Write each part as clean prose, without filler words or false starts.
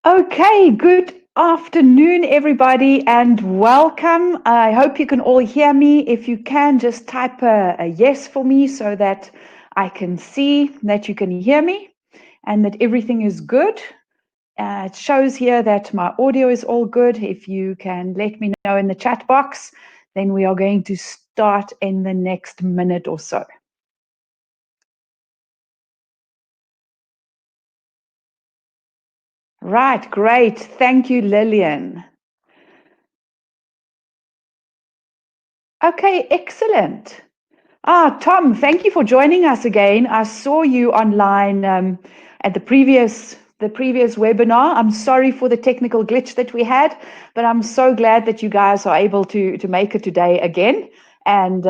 Okay, good afternoon, everybody, and welcome. I hope you can all hear me. If you can, just type a yes for me so that I can see that you can hear me and that everything is good. It shows here that my audio is all good. If you can let me know in the chat box, then we are going to start in the next minute or so. Right, great. Thank you, Lillian. Okay, excellent. Tom, thank you for joining us again. I saw you online at the previous webinar. I'm sorry for the technical glitch that we had, but I'm so glad that you guys are able to make it today again. And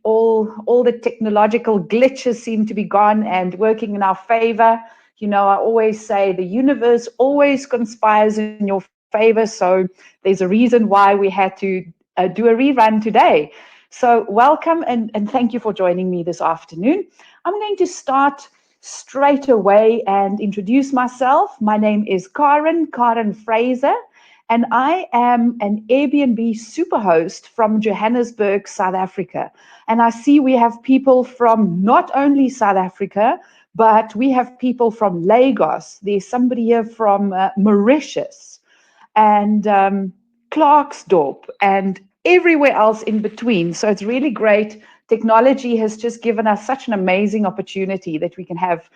all the technological glitches seem to be gone and working in our favor. You know, I always say the universe always conspires in your favor. So there's a reason why we had to do a rerun today. So welcome and thank you for joining me this afternoon. I'm going to start straight away and introduce myself. My name is Karen Fraser, and I am an Airbnb superhost from Johannesburg, South Africa. And I see we have people from not only South Africa, but we have people from Lagos. There's somebody here from Mauritius and Clarksdorp and everywhere else in between. So it's really great. Technology has just given us such an amazing opportunity that we can have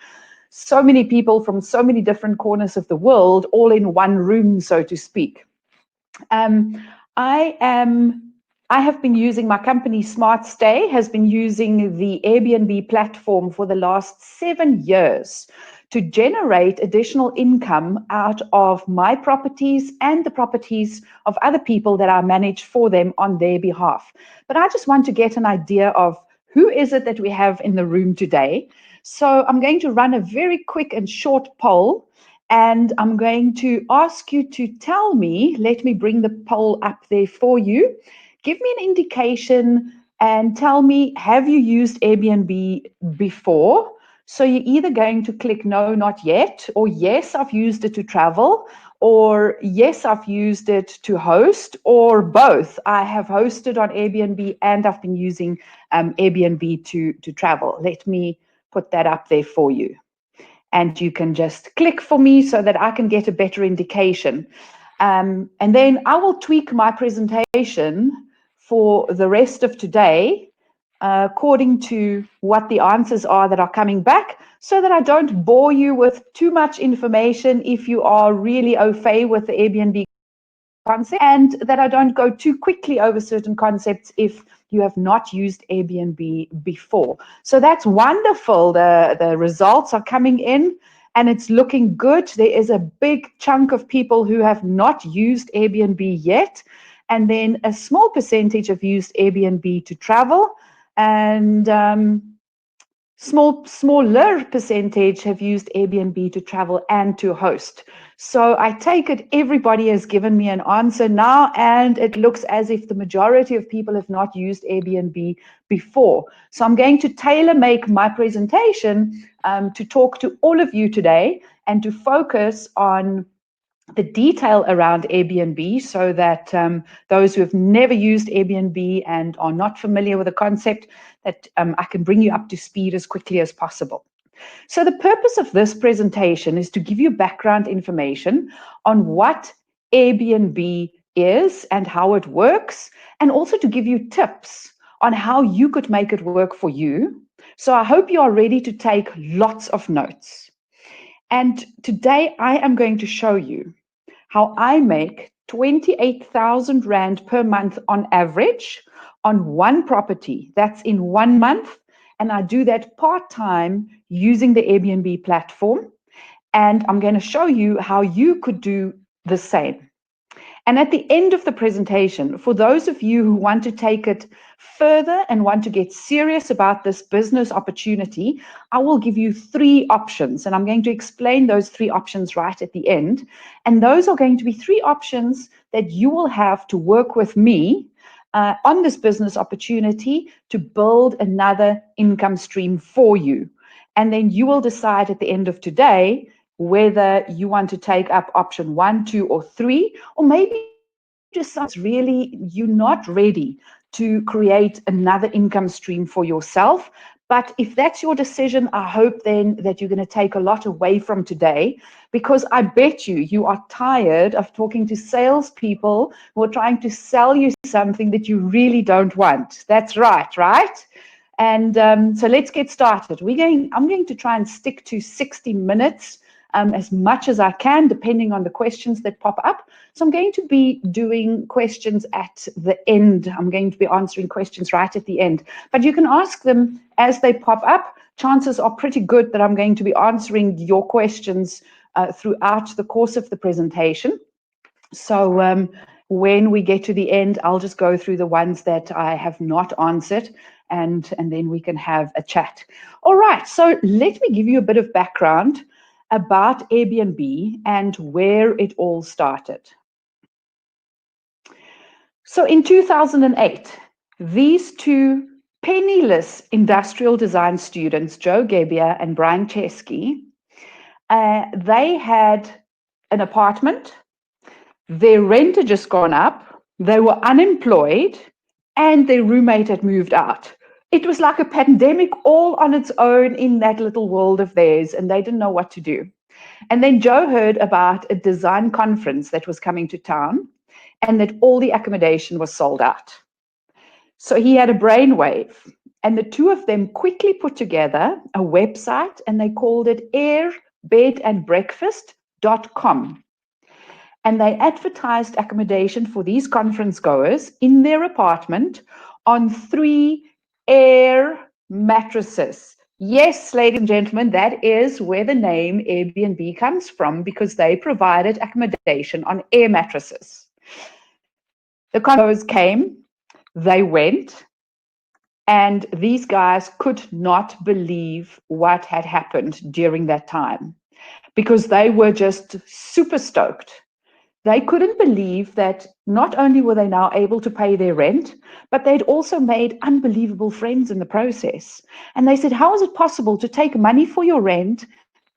so many people from so many different corners of the world all in one room, so to speak. I have been using my company Smart Stay has been using the Airbnb platform for the last 7 years to generate additional income out of my properties and the properties of other people that I manage for them on their behalf. But I just want to get an idea of who is it that we have in the room today. So I'm going to run a very quick and short poll, and I'm going to ask you to tell me, let me bring the poll up there for you. Give me an indication and tell me, have you used Airbnb before? So you're either going to click no, not yet, or yes, I've used it to travel, or yes, I've used it to host, or both. I have hosted on Airbnb and I've been using Airbnb to travel. Let me put that up there for you. And you can just click for me so that I can get a better indication. And then I will tweak my presentation for the rest of today according to what the answers are that are coming back, so that I don't bore you with too much information if you are really au fait with the Airbnb concept, and that I don't go too quickly over certain concepts if you have not used Airbnb before. So that's wonderful. The results are coming in and it's looking good. There is a big chunk of people who have not used Airbnb yet, and then a small percentage have used Airbnb to travel, and smaller percentage have used Airbnb to travel and to host. So I take it everybody has given me an answer now, and it looks as if the majority of people have not used Airbnb before. So I'm going to tailor make my presentation to talk to all of you today and to focus on the detail around Airbnb, so that those who have never used Airbnb and are not familiar with the concept, that I can bring you up to speed as quickly as possible. So the purpose of this presentation is to give you background information on what Airbnb is and how it works, and also to give you tips on how you could make it work for you. So I hope you are ready to take lots of notes. And today I am going to show you how I make 28,000 Rand per month on average on one property. That's in 1 month. And I do that part-time using the Airbnb platform. And I'm going to show you how you could do the same. And at the end of the presentation, for those of you who want to take it further and want to get serious about this business opportunity, I will give you 3 options. And I'm going to explain those 3 options right at the end. And those are going to be 3 options that you will have to work with me on this business opportunity to build another income stream for you. And then you will decide at the end of today whether you want to take up option 1, 2, or 3, or maybe you decide really you're not ready to create another income stream for yourself. But if that's your decision, I hope then that you're going to take a lot away from today, because I bet you are tired of talking to salespeople who are trying to sell you something that you really don't want. That's right, right? And so let's get started. I'm going to try and stick to 60 minutes as much as I can, depending on the questions that pop up. So I'm going to be doing questions at the end. I'm going to be answering questions right at the end. But you can ask them as they pop up. Chances are pretty good that I'm going to be answering your questions throughout the course of the presentation. So when we get to the end, I'll just go through the ones that I have not answered, and then we can have a chat. All right, so let me give you a bit of background about Airbnb and where it all started. So in 2008, these two penniless industrial design students, Joe Gebbia and Brian Chesky, they had an apartment. Their rent had just gone up, they were unemployed, and their roommate had moved out. It was like a pandemic all on its own in that little world of theirs, and they didn't know what to do. And then Joe heard about a design conference that was coming to town and that all the accommodation was sold out. So he had a brainwave, and the two of them quickly put together a website, and they called it airbedandbreakfast.com. And they advertised accommodation for these conference goers in their apartment on 3 air mattresses. Yes, ladies and gentlemen, that is where the name Airbnb comes from, because they provided accommodation on air mattresses. The conference goers came, they went, and these guys could not believe what had happened during that time, because they were just super stoked. They couldn't believe that not only were they now able to pay their rent, but they'd also made unbelievable friends in the process. And they said, how is it possible to take money for your rent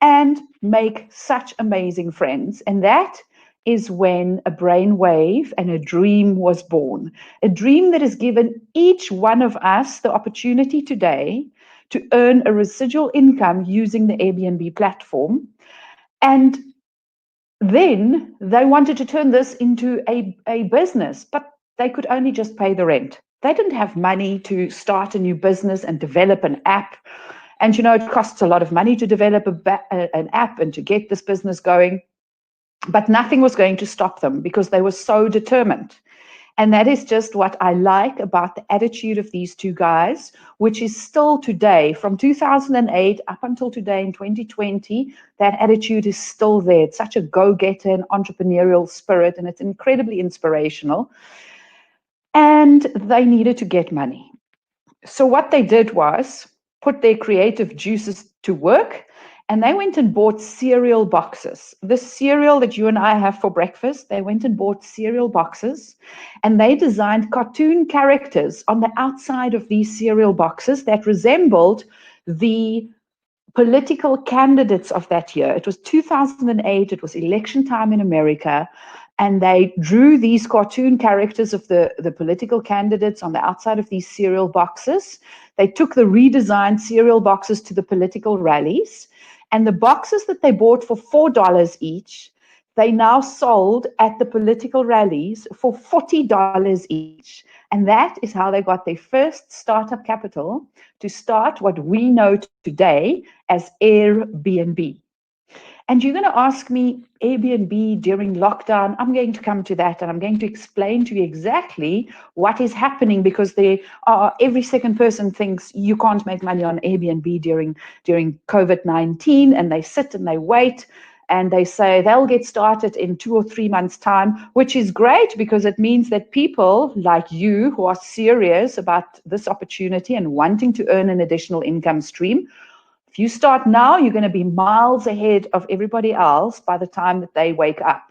and make such amazing friends? And that is when a brainwave and a dream was born. A dream that has given each one of us the opportunity today to earn a residual income using the Airbnb platform. And then they wanted to turn this into a business, but they could only just pay the rent. They didn't have money to start a new business and develop an app. And you know, it costs a lot of money to develop an app and to get this business going. But nothing was going to stop them because they were so determined. And that is just what I like about the attitude of these two guys, which is still today, from 2008 up until today in 2020, that attitude is still there. It's such a go-getter and entrepreneurial spirit, and it's incredibly inspirational. And they needed to get money. So what they did was put their creative juices to work, and they went and bought cereal boxes. The cereal that you and I have for breakfast, they went and bought cereal boxes, and they designed cartoon characters on the outside of these cereal boxes that resembled the political candidates of that year. It was 2008, it was election time in America, and they drew these cartoon characters of the political candidates on the outside of these cereal boxes. They took the redesigned cereal boxes to the political rallies, and the boxes that they bought for $4 each, they now sold at the political rallies for $40 each. And that is how they got their first startup capital to start what we know today as Airbnb. And you're going to ask me, Airbnb during lockdown, I'm going to come to that, and I'm going to explain to you exactly what is happening, because every second person thinks you can't make money on Airbnb during COVID-19, and they sit and they wait, and they say they'll get started in 2 or 3 months' time, which is great because it means that people like you who are serious about this opportunity and wanting to earn an additional income stream, if you start now, you're going to be miles ahead of everybody else by the time that they wake up.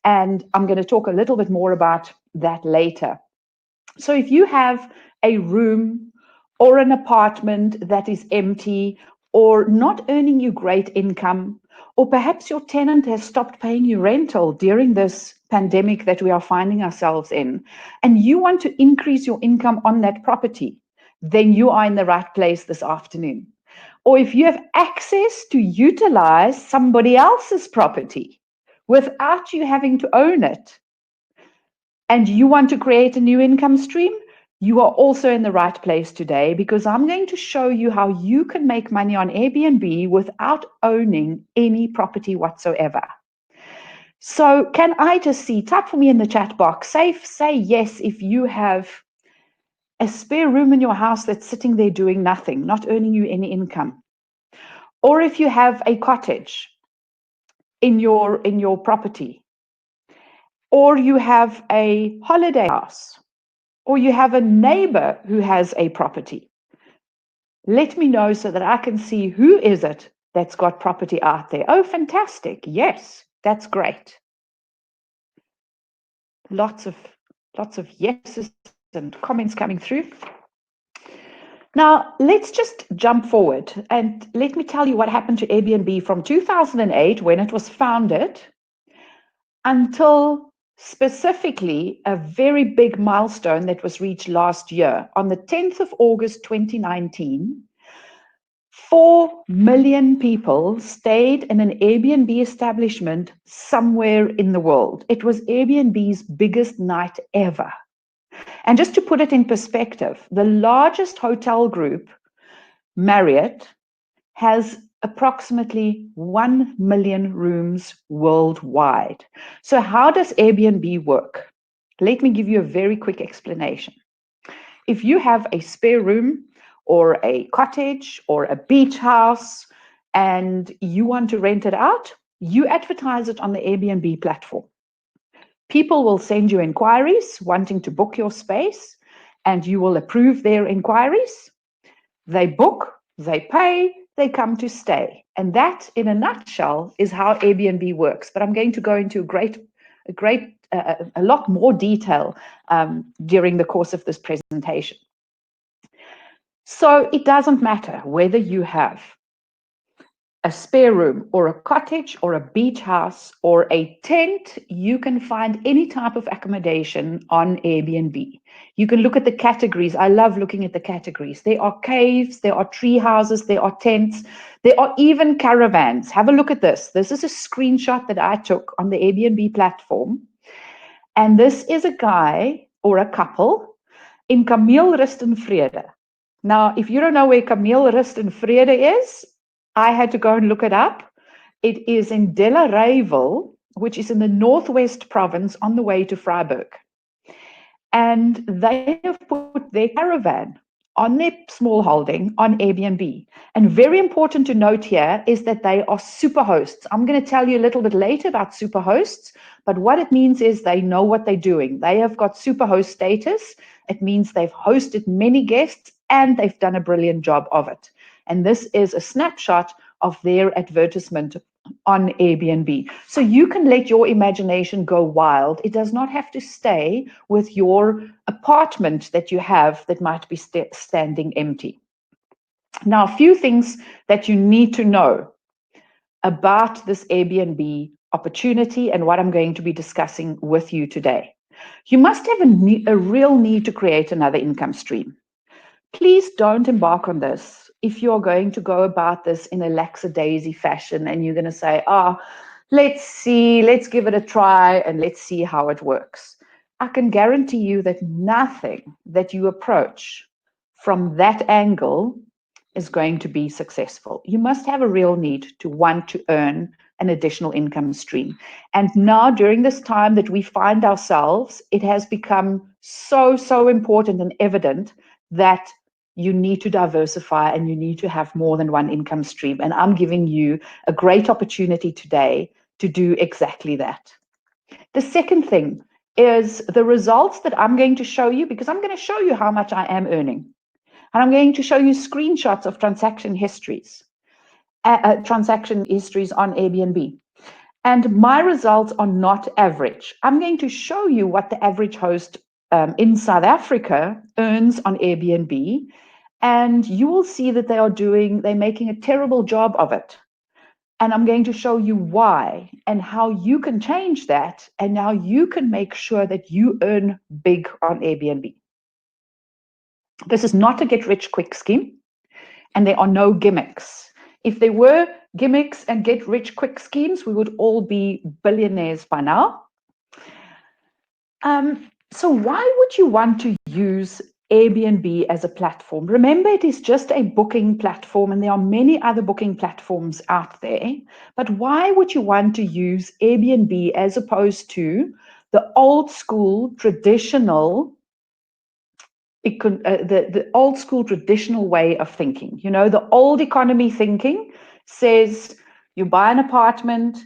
And I'm going to talk a little bit more about that later. So if you have a room or an apartment that is empty or not earning you great income, Or perhaps your tenant has stopped paying you rental during this pandemic that we are finding ourselves in, and you want to increase your income on that property, then you are in the right place this afternoon. Or if you have access to utilize somebody else's property without you having to own it, and you want to create a new income stream, you are also in the right place today, because I'm going to show you how you can make money on Airbnb without owning any property whatsoever. So can I just see, type for me in the chat box, say yes if you have a spare room in your house that's sitting there doing nothing, not earning you any income. Or if you have a cottage in your property, or you have a holiday house, or you have a neighbor who has a property. Let me know so that I can see who is it that's got property out there. Oh, fantastic. Yes, that's great. Lots of yeses and comments coming through. Now, let's just jump forward and let me tell you what happened to Airbnb from 2008 when it was founded until specifically a very big milestone that was reached last year. On the 10th of August 2019, 4 million people stayed in an Airbnb establishment somewhere in the world. It was Airbnb's biggest night ever. And just to put it in perspective, the largest hotel group, Marriott, has approximately 1 million rooms worldwide. So how does Airbnb work? Let me give you a very quick explanation. If you have a spare room or a cottage or a beach house and you want to rent it out, you advertise it on the Airbnb platform. People will send you inquiries wanting to book your space, and you will approve their inquiries. They book, they pay, they come to stay. And that, in a nutshell, is how Airbnb works. But I'm going to go into a lot more detail during the course of this presentation. So it doesn't matter whether you have a spare room or a cottage or a beach house or a tent, you can find any type of accommodation on Airbnb. You can look at the categories. I love looking at the categories. There are caves, there are tree houses, there are tents, there are even caravans. Have a look at this. This is a screenshot that I took on the Airbnb platform. And this is a guy or a couple in Kameelrust en Vrede. Now, if you don't know where Kameelrust en Vrede is, I had to go and look it up. It is in Delareyville, which is in the Northwest Province on the way to Vryburg. And they have put their caravan on their small holding on Airbnb. And very important to note here is that they are super hosts. I'm going to tell you a little bit later about super hosts, but what it means is they know what they're doing. They have got super host status. It means they've hosted many guests and they've done a brilliant job of it. And this is a snapshot of their advertisement on Airbnb. So you can let your imagination go wild. It does not have to stay with your apartment that you have that might be standing empty. Now, a few things that you need to know about this Airbnb opportunity and what I'm going to be discussing with you today. You must have a real need to create another income stream. Please don't embark on this if you're going to go about this in a lackadaisy fashion and you're going to say, let's see, let's give it a try and let's see how it works. I can guarantee you that nothing that you approach from that angle is going to be successful. You must have a real need to want to earn an additional income stream. And now, during this time that we find ourselves, it has become so important and evident that you need to diversify and you need to have more than one income stream. And I'm giving you a great opportunity today to do exactly that. The second thing is the results that I'm going to show you, because I'm going to show you how much I am earning. And I'm going to show you screenshots of transaction histories on Airbnb. And my results are not average. I'm going to show you what the average host in South Africa earns on Airbnb. And you will see that they're making a terrible job of it. And I'm going to show you why and how you can change that and how you can make sure that you earn big on Airbnb. This is not a get rich quick scheme, and there are no gimmicks. If there were gimmicks and get rich quick schemes, we would all be billionaires by now. So why would you want to use Airbnb as a platform? Remember, it is just a booking platform, and there are many other booking platforms out there. But why would you want to use Airbnb as opposed to the old school traditional, the old school traditional way of thinking? You know, the old economy thinking says you buy an apartment,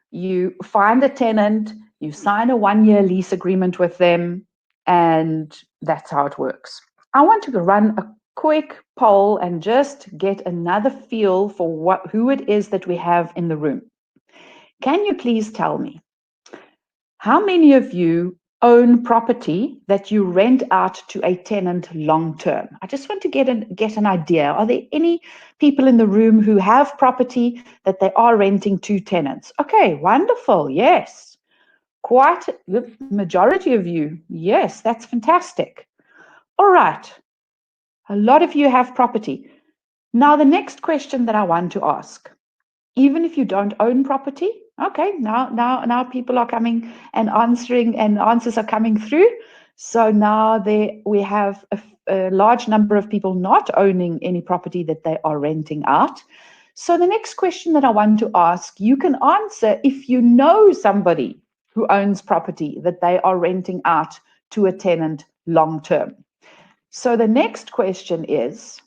you find a tenant, you sign a 1-year lease agreement with them, and that's how it works. I want to run a quick poll and just get another feel for who it is that we have in the room. Can you please tell me, how many of you own property that you rent out to a tenant long term? I just want to get an idea. Are there any people in the room who have property that they are renting to tenants? Okay, wonderful. Yes. Quite the majority of you. Yes, that's fantastic. All right. A lot of you have property. Now, the next question that I want to ask, even if you don't own property, okay, now people are coming and answering, and answers are coming through. So now we have a large number of people not owning any property that they are renting out. So the next question that I want to ask, you can answer if you know somebody who owns property that they are renting out to a tenant long term. So the next question is,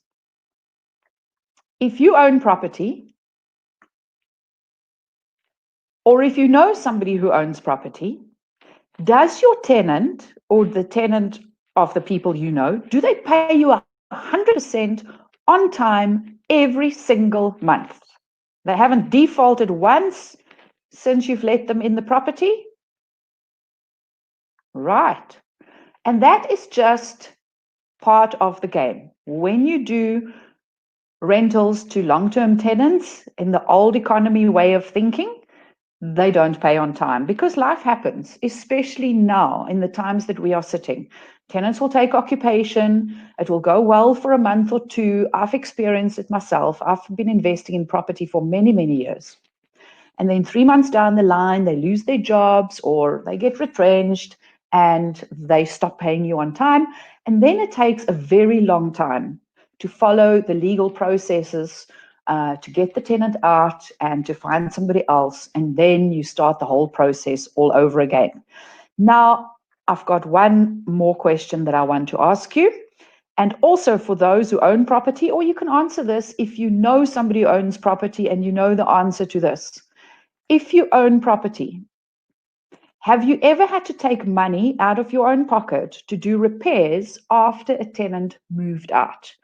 if you own property, or if you know somebody who owns property, does your tenant or the tenant of the people you know, do they pay you 100% on time every single month? They haven't defaulted once since you've let them in the property? Right. And that is just part of the game. When you do rentals to long-term tenants in the old economy way of thinking, they don't pay on time because life happens, especially now in the times that we are sitting. Tenants will take occupation. It will go well for a month or two. I've experienced it myself. I've been investing in property for many, many years. And then 3 months down the line, they lose their jobs or they get retrenched and they stop paying you on time. And then it takes a very long time to follow the legal processes to get the tenant out and to find somebody else. And then you start the whole process all over again. Now, I've got one more question that I want to ask you. And also for those who own property, or you can answer this if you know somebody who owns property and you know the answer to this. If you own property, have you ever had to take money out of your own pocket to do repairs after a tenant moved out?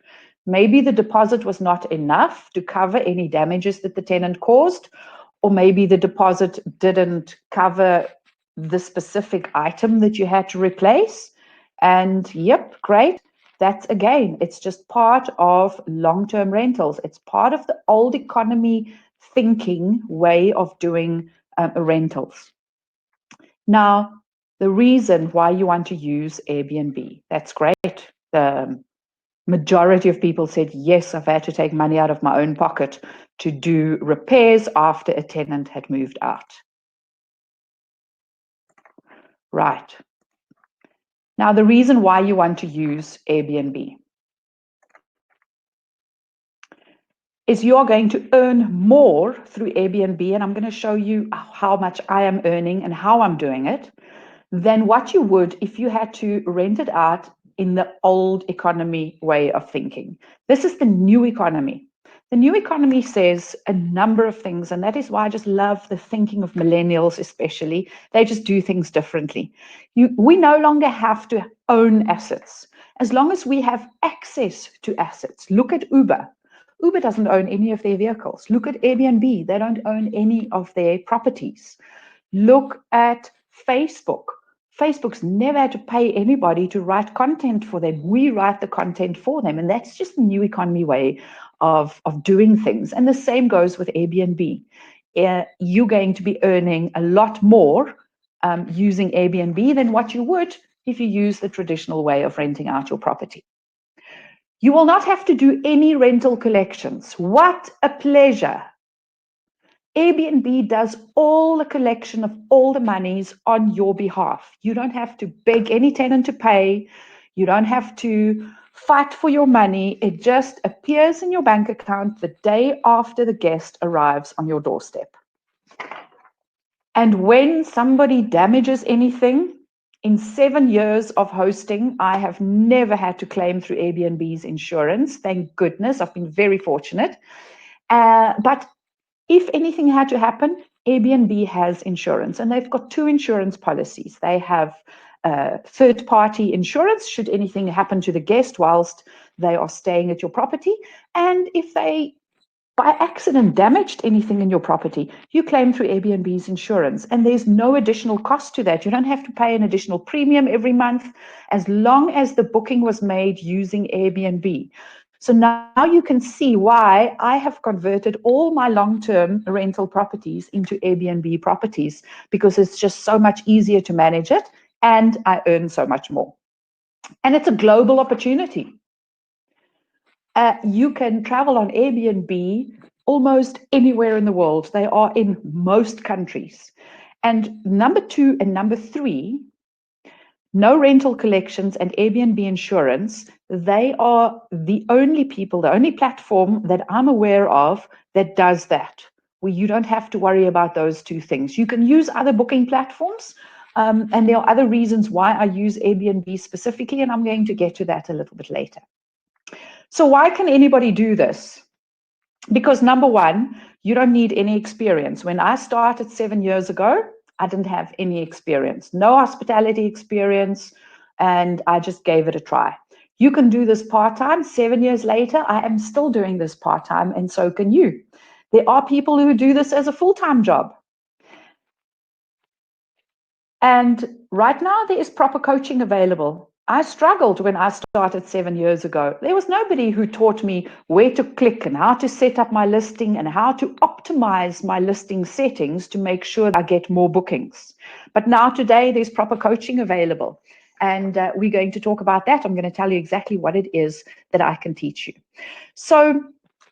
Maybe the deposit was not enough to cover any damages that the tenant caused, or maybe the deposit didn't cover the specific item that you had to replace. And yep, great. That's again, it's just part of long-term rentals. It's part of the old economy thinking way of doing rentals. Now, the reason why you want to use Airbnb, that's great. The majority of people said, yes, I've had to take money out of my own pocket to do repairs after a tenant had moved out. Right. Now, the reason why you want to use Airbnb is you're going to earn more through Airbnb, and I'm going to show you how much I am earning and how I'm doing it, than what you would if you had to rent it out in the old economy way of thinking. This is the new economy. The new economy says a number of things, and that is why I just love the thinking of millennials especially. They just do things differently. We no longer have to own assets. As long as we have access to assets. Look at Uber. Uber doesn't own any of their vehicles. Look at Airbnb. They don't own any of their properties. Look at Facebook. Facebook's never had to pay anybody to write content for them. We write the content for them. And that's just the new economy way of doing things. And the same goes with Airbnb. you're going to be earning a lot more using Airbnb than what you would if you use the traditional way of renting out your property. You will not have to do any rental collections. What a pleasure. Airbnb does all the collection of all the monies on your behalf. You don't have to beg any tenant to pay. You don't have to fight for your money. It just appears in your bank account the day after the guest arrives on your doorstep. And when somebody damages anything, in 7 years of hosting, I have never had to claim through Airbnb's insurance. Thank goodness. I've been very fortunate. But if anything had to happen, Airbnb has insurance, and they've got 2 insurance policies. They have third-party insurance should anything happen to the guest whilst they are staying at your property. And if they, by accident, damaged anything in your property, you claim through Airbnb's insurance. And there's no additional cost to that. You don't have to pay an additional premium every month as long as the booking was made using Airbnb. So now you can see why I have converted all my long-term rental properties into Airbnb properties, because it's just so much easier to manage it and I earn so much more. And it's a global opportunity. You can travel on Airbnb almost anywhere in the world. They are in most countries. And number 2 and number 3, no rental collections and Airbnb insurance, they are the only people, the only platform that I'm aware of that does that, where you don't have to worry about those 2 things. You can use other booking platforms, and there are other reasons why I use Airbnb specifically, and I'm going to get to that a little bit later. So why can anybody do this? Because number 1, you don't need any experience. When I started 7 years ago, I didn't have any experience, no hospitality experience, and I just gave it a try. You can do this part-time. 7 years later, I am still doing this part-time, and so can you. There are people who do this as a full-time job. And right now, there is proper coaching available. I struggled when I started 7 years ago. There was nobody who taught me where to click and how to set up my listing and how to optimize my listing settings to make sure that I get more bookings. But now today, there's proper coaching available. And we're going to talk about that. I'm going to tell you exactly what it is that I can teach you. So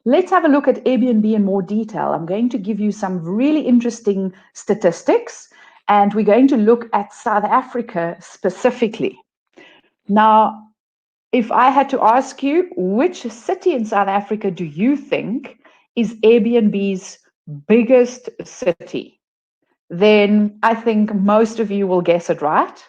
let's have a look at Airbnb in more detail. I'm going to give you some really interesting statistics, and we're going to look at South Africa specifically. Now, if I had to ask you, which city in South Africa do you think is Airbnb's biggest city? Then I think most of you will guess it right.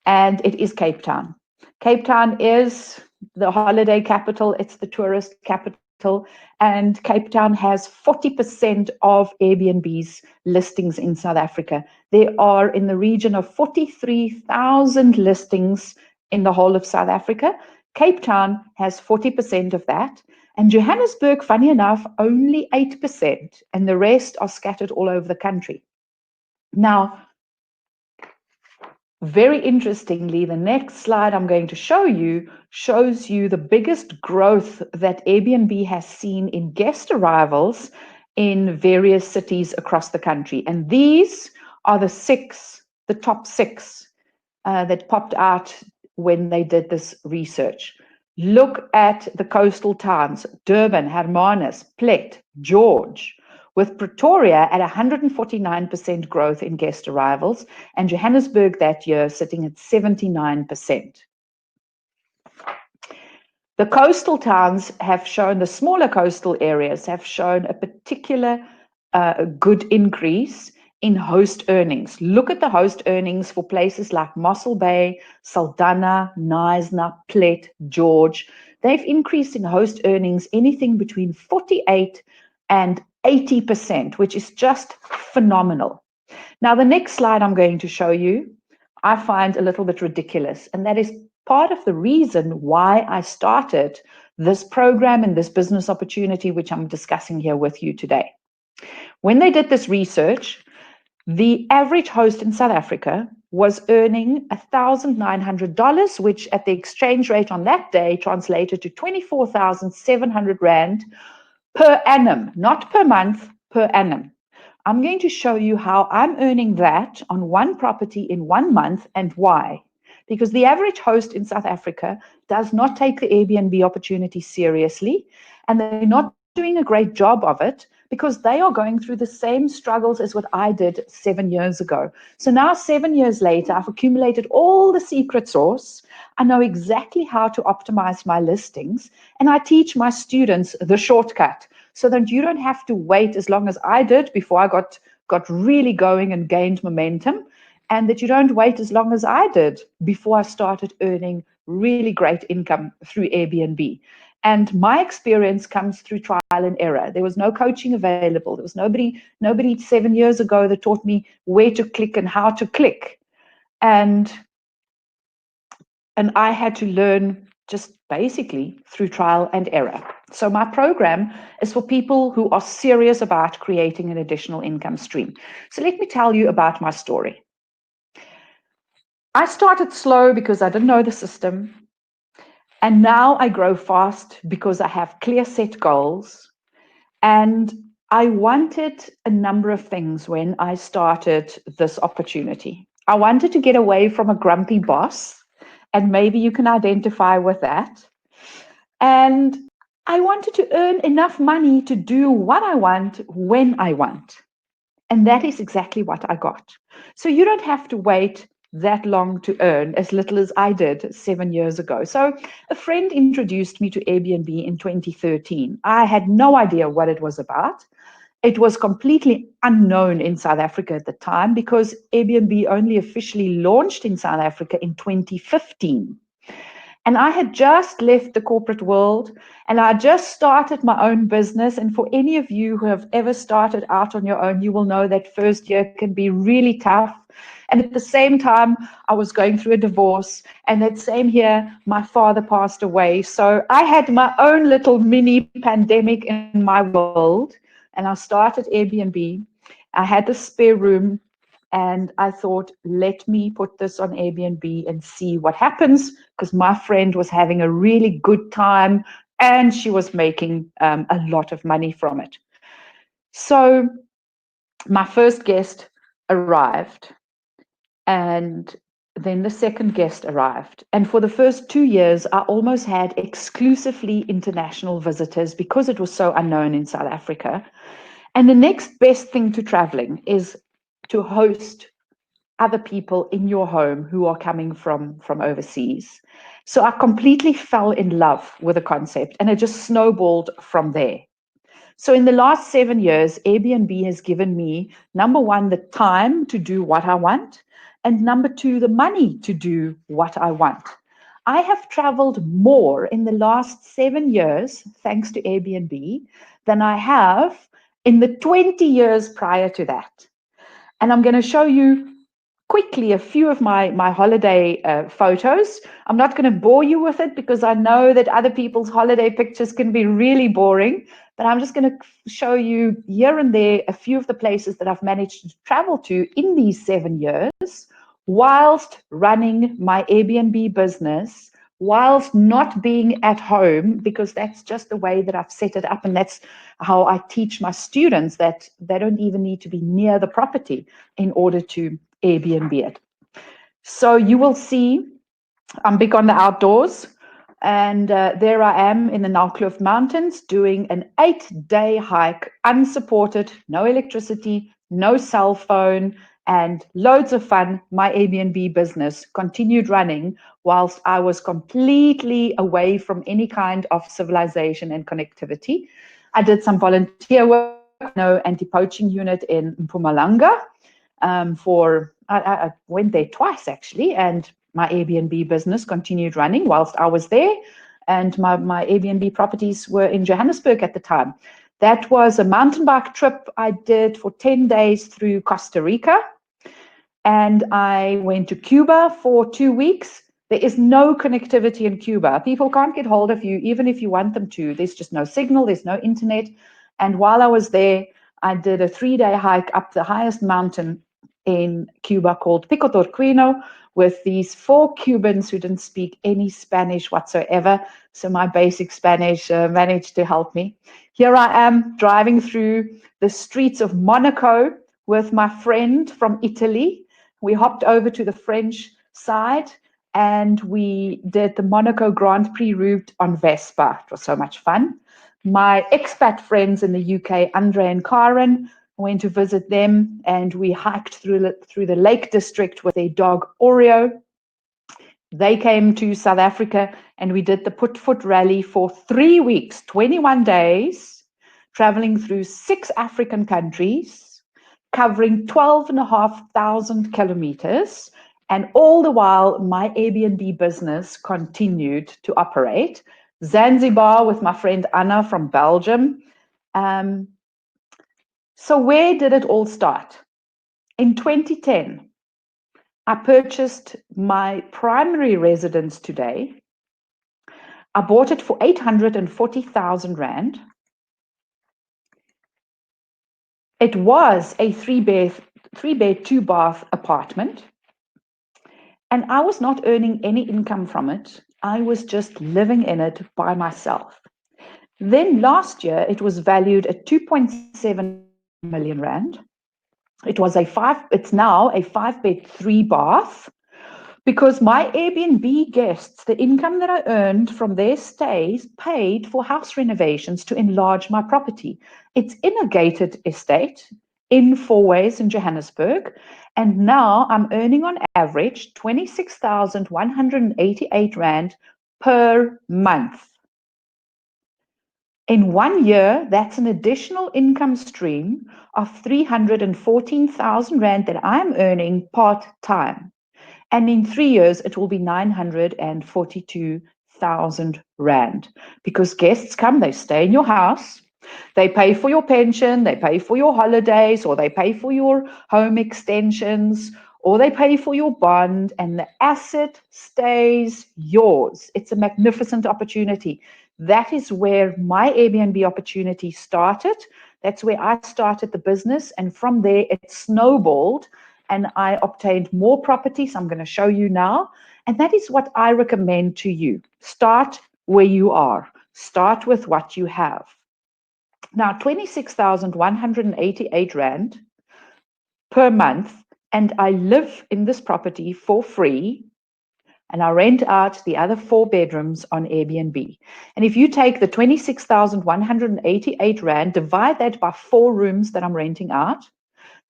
And it is Cape Town. Cape Town is the holiday capital. It's the tourist capital. And Cape Town has 40% of Airbnb's listings in South Africa. There are in the region of 43,000 listings in the whole of South Africa. Cape Town has 40% of that. And Johannesburg, funny enough, only 8%. And the rest are scattered all over the country. Now, very interestingly, the next slide I'm going to show you shows you the biggest growth that Airbnb has seen in guest arrivals in various cities across the country. And these are the top 6 that popped out when they did this research. Look at the coastal towns: Durban, Hermanus, Plet, George, with Pretoria at 149% growth in guest arrivals, and Johannesburg that year sitting at 79%. The coastal towns have shown, the smaller coastal areas have shown a particular good increase in host earnings. Look at the host earnings for places like Mossel Bay, Saldanha, Knysna, Plet, George. They've increased in host earnings anything between 48 and 80%, which is just phenomenal. Now, the next slide I'm going to show you, I find a little bit ridiculous, and that is part of the reason why I started this program and this business opportunity, which I'm discussing here with you today. When they did this research, the average host in South Africa was earning $1,900, which at the exchange rate on that day translated to 24,700 Rand per annum, not per month, per annum. I'm going to show you how I'm earning that on one property in 1 month and why. Because the average host in South Africa does not take the Airbnb opportunity seriously, and they're not doing a great job of it because they are going through the same struggles as what I did 7 years ago. So now, 7 years later, I've accumulated all the secret sauce. I know exactly how to optimize my listings, and I teach my students the shortcut so that you don't have to wait as long as I did before I got really going and gained momentum, and that you don't wait as long as I did before I started earning really great income through Airbnb. And my experience comes through trial and error. There was no coaching available. There was nobody 7 years ago that taught me where to click and how to click. And I had to learn just basically through trial and error. So my program is for people who are serious about creating an additional income stream. So let me tell you about my story. I started slow because I didn't know the system. And now I grow fast because I have clear set goals. And I wanted a number of things when I started this opportunity. I wanted to get away from a grumpy boss, and maybe you can identify with that. And I wanted to earn enough money to do what I want when I want. And that is exactly what I got. So you don't have to wait that long to earn as little as I did 7 years ago. So a friend introduced me to Airbnb in 2013. I had no idea what it was about. It was completely unknown in South Africa at the time because Airbnb only officially launched in South Africa in 2015. And I had just left the corporate world and I just started my own business. And for any of you who have ever started out on your own, you will know that first year can be really tough. And at the same time, I was going through a divorce. And that same year, my father passed away. So I had my own little mini pandemic in my world. And I started Airbnb. I had the spare room. And I thought, let me put this on Airbnb and see what happens, because my friend was having a really good time and she was making a lot of money from it. So my first guest arrived, and then the second guest arrived. And for the first 2 years, I almost had exclusively international visitors because it was so unknown in South Africa. And the next best thing to traveling is to host other people in your home who are coming from overseas. So I completely fell in love with the concept and it just snowballed from there. So in the last 7 years, Airbnb has given me, number one, the time to do what I want, and number two, the money to do what I want. I have traveled more in the last 7 years, thanks to Airbnb, than I have in the 20 years prior to that. And I'm going to show you quickly a few of my holiday photos. I'm not going to bore you with it because I know that other people's holiday pictures can be really boring, but I'm just going to show you here and there a few of the places that I've managed to travel to in these 7 years whilst running my Airbnb business, whilst not being at home, because that's just the way that I've set it up. And that's how I teach my students, that they don't even need to be near the property in order to Airbnb it. So you will see I'm big on the outdoors, and there I am in the Naukluft Mountains doing an 8-day hike, unsupported, no electricity, no cell phone, and loads of fun. My Airbnb business continued running whilst I was completely away from any kind of civilization and connectivity. I did some volunteer work, anti-poaching unit in Mpumalanga. I went there twice actually, and my Airbnb business continued running whilst I was there, and my Airbnb properties were in Johannesburg at the time. That was a mountain bike trip I did for 10 days through Costa Rica, and I went to Cuba for 2 weeks. There is no connectivity in Cuba. People can't get hold of you even if you want them to. There's just no signal, there's no internet. And while I was there, I did a 3-day hike up the highest mountain in Cuba called Pico Torquino, with these 4 Cubans who didn't speak any Spanish whatsoever. So my basic Spanish managed to help me. Here I am driving through the streets of Monaco with my friend from Italy. We hopped over to the French side and we did the Monaco Grand Prix route on Vespa. It was so much fun. My expat friends in the UK, Andre and Karen, went to visit them, and we hiked through the Lake District with their dog Oreo. They came to South Africa, and we did the Put Foot Rally for 3 weeks, 21 days, traveling through 6 African countries, covering 12,500 kilometers. And all the while, my Airbnb business continued to operate. Zanzibar with my friend Anna from Belgium. So where did it all start? In 2010, I purchased my primary residence today. I bought it for 840,000 Rand. It was a 3-bed, 2-bath apartment. And I was not earning any income from it. I was just living in it by myself. Then last year, it was valued at 2.7 million Rand. It's now a 5-bed, 3-bath, because my Airbnb guests, the income that I earned from their stays, paid for house renovations to enlarge my property. It's in a gated estate in Fourways in Johannesburg, and now I'm earning on average 26,188 Rand per month. In 1 year, that's an additional income stream of 314,000 Rand that I'm earning part-time. And in 3 years, it will be 942,000 Rand, because guests come, they stay in your house, they pay for your pension, they pay for your holidays, or they pay for your home extensions, or they pay for your bond, and the asset stays yours. It's a magnificent opportunity. That is where my Airbnb opportunity started. That's where I started the business. And from there, it snowballed and I obtained more properties. I'm going to show you now. And that is what I recommend to you. Start where you are. Start with what you have. Now, 26,188 Rand per month. And I live in this property for free. And I rent out the other 4 bedrooms on Airbnb. And if you take the 26,188 Rand, divide that by 4 rooms that I'm renting out,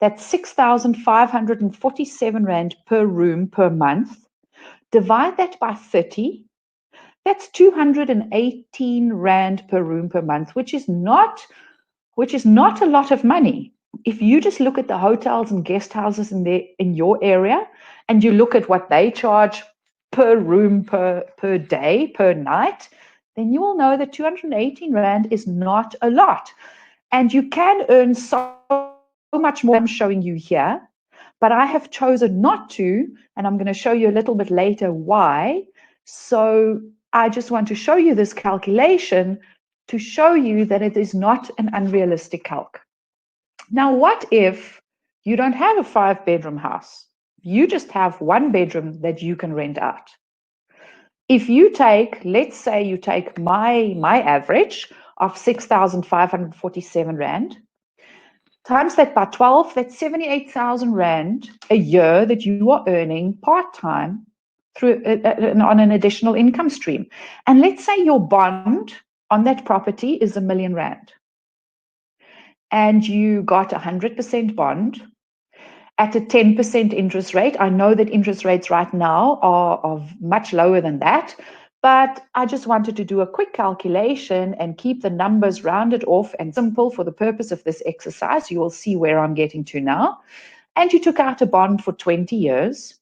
that's 6,547 Rand per room per month. Divide that by 30, that's 218 Rand per room per month, which is not a lot of money. If you just look at the hotels and guest houses in your area, and you look at what they charge per room, per day, per night, then you will know that 218 Rand is not a lot. And you can earn so much more. I'm showing you here, but I have chosen not to, and I'm going to show you a little bit later why. So I just want to show you this calculation to show you that it is not an unrealistic calc. Now, what if you don't have a 5-bedroom house? You just have 1 bedroom that you can rent out. If you take, let's say you take my average of 6,547 Rand, times that by 12, that's 78,000 Rand a year that you are earning part-time through on an additional income stream. And let's say your bond on that property is R1 million. And you got 100% bond at a 10% interest rate. I know that interest rates right now are much lower than that, but I just wanted to do a quick calculation and keep the numbers rounded off and simple for the purpose of this exercise. You will see where I'm getting to now. And you took out a bond for 20 years.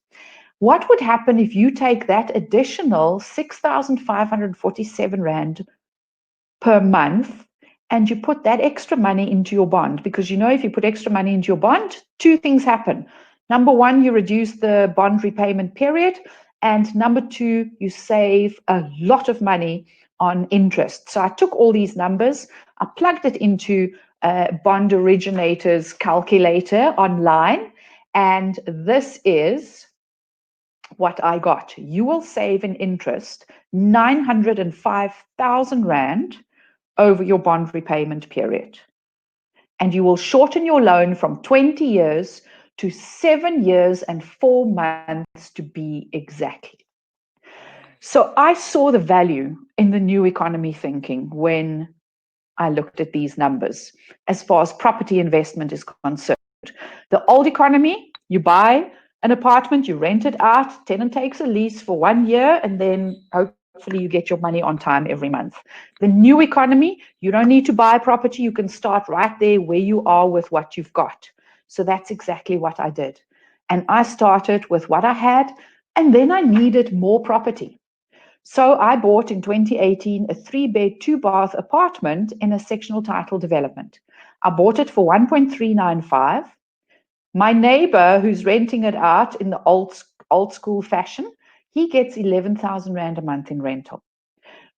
What would happen if you take that additional 6,547 Rand per month and you put that extra money into your bond? Because you know, if you put extra money into your bond, 2 things happen. Number 1, you reduce the bond repayment period. And number 2, you save a lot of money on interest. So I took all these numbers, I plugged it into a bond originator's calculator online, And this is what I got. You will save in interest 905,000 Rand over your bond repayment period. And you will shorten your loan from 20 years to 7 years and 4 months to be exactly. So I saw the value in the new economy thinking when I looked at these numbers as far as property investment is concerned. The old economy, you buy an apartment, you rent it out, tenant takes a lease for 1 year, and then hopefully you get your money on time every month. The new economy, you don't need to buy property. You can start right there where you are with what you've got. So that's exactly what I did. And I started with what I had, and then I needed more property. So I bought in 2018 a 3-bed, 2-bath apartment in a sectional title development. I bought it for 1.395. My neighbor who's renting it out in the old school fashion, he gets 11,000 Rand a month in rental.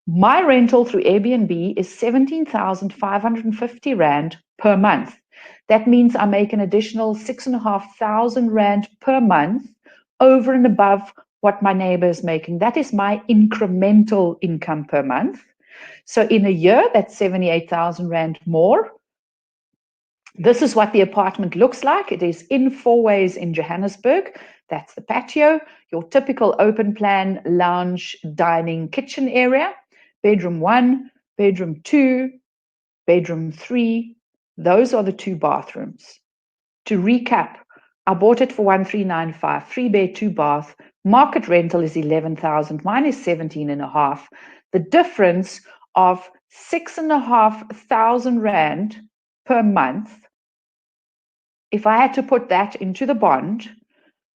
My rental through Airbnb is 17,550 Rand per month. That means I make an additional 6,500 Rand per month over and above what my neighbor is making. That is my incremental income per month. So in a year, that's 78,000 Rand more. This is what the apartment looks like. It is in 4 ways in Johannesburg. That's the patio, your typical open plan lounge, dining, kitchen area, bedroom 1, bedroom 2, bedroom 3. Those are the 2 bathrooms. To recap, I bought it for 1,395, 3-bed, 2-bath. Market rental is 11,000. Mine is 17.5. The difference of 6,500 Rand per month, if I had to put that into the bond,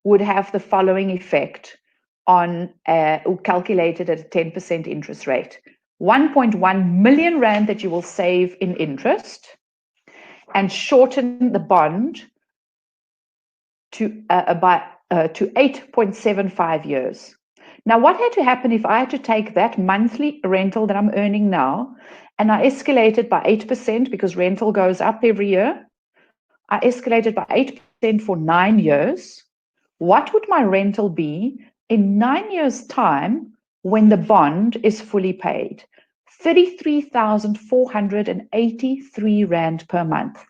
would have the following effect on calculated at a 10% interest rate. 1.1 million Rand that you will save in interest and shorten the bond to 8.75 years. Now, what had to happen if I had to take that monthly rental that I'm earning now and I escalated by 8% because rental goes up every year? I escalated by 8% for 9 years. What would my rental be in 9 years' time when the bond is fully paid? 33,483 Rand per month.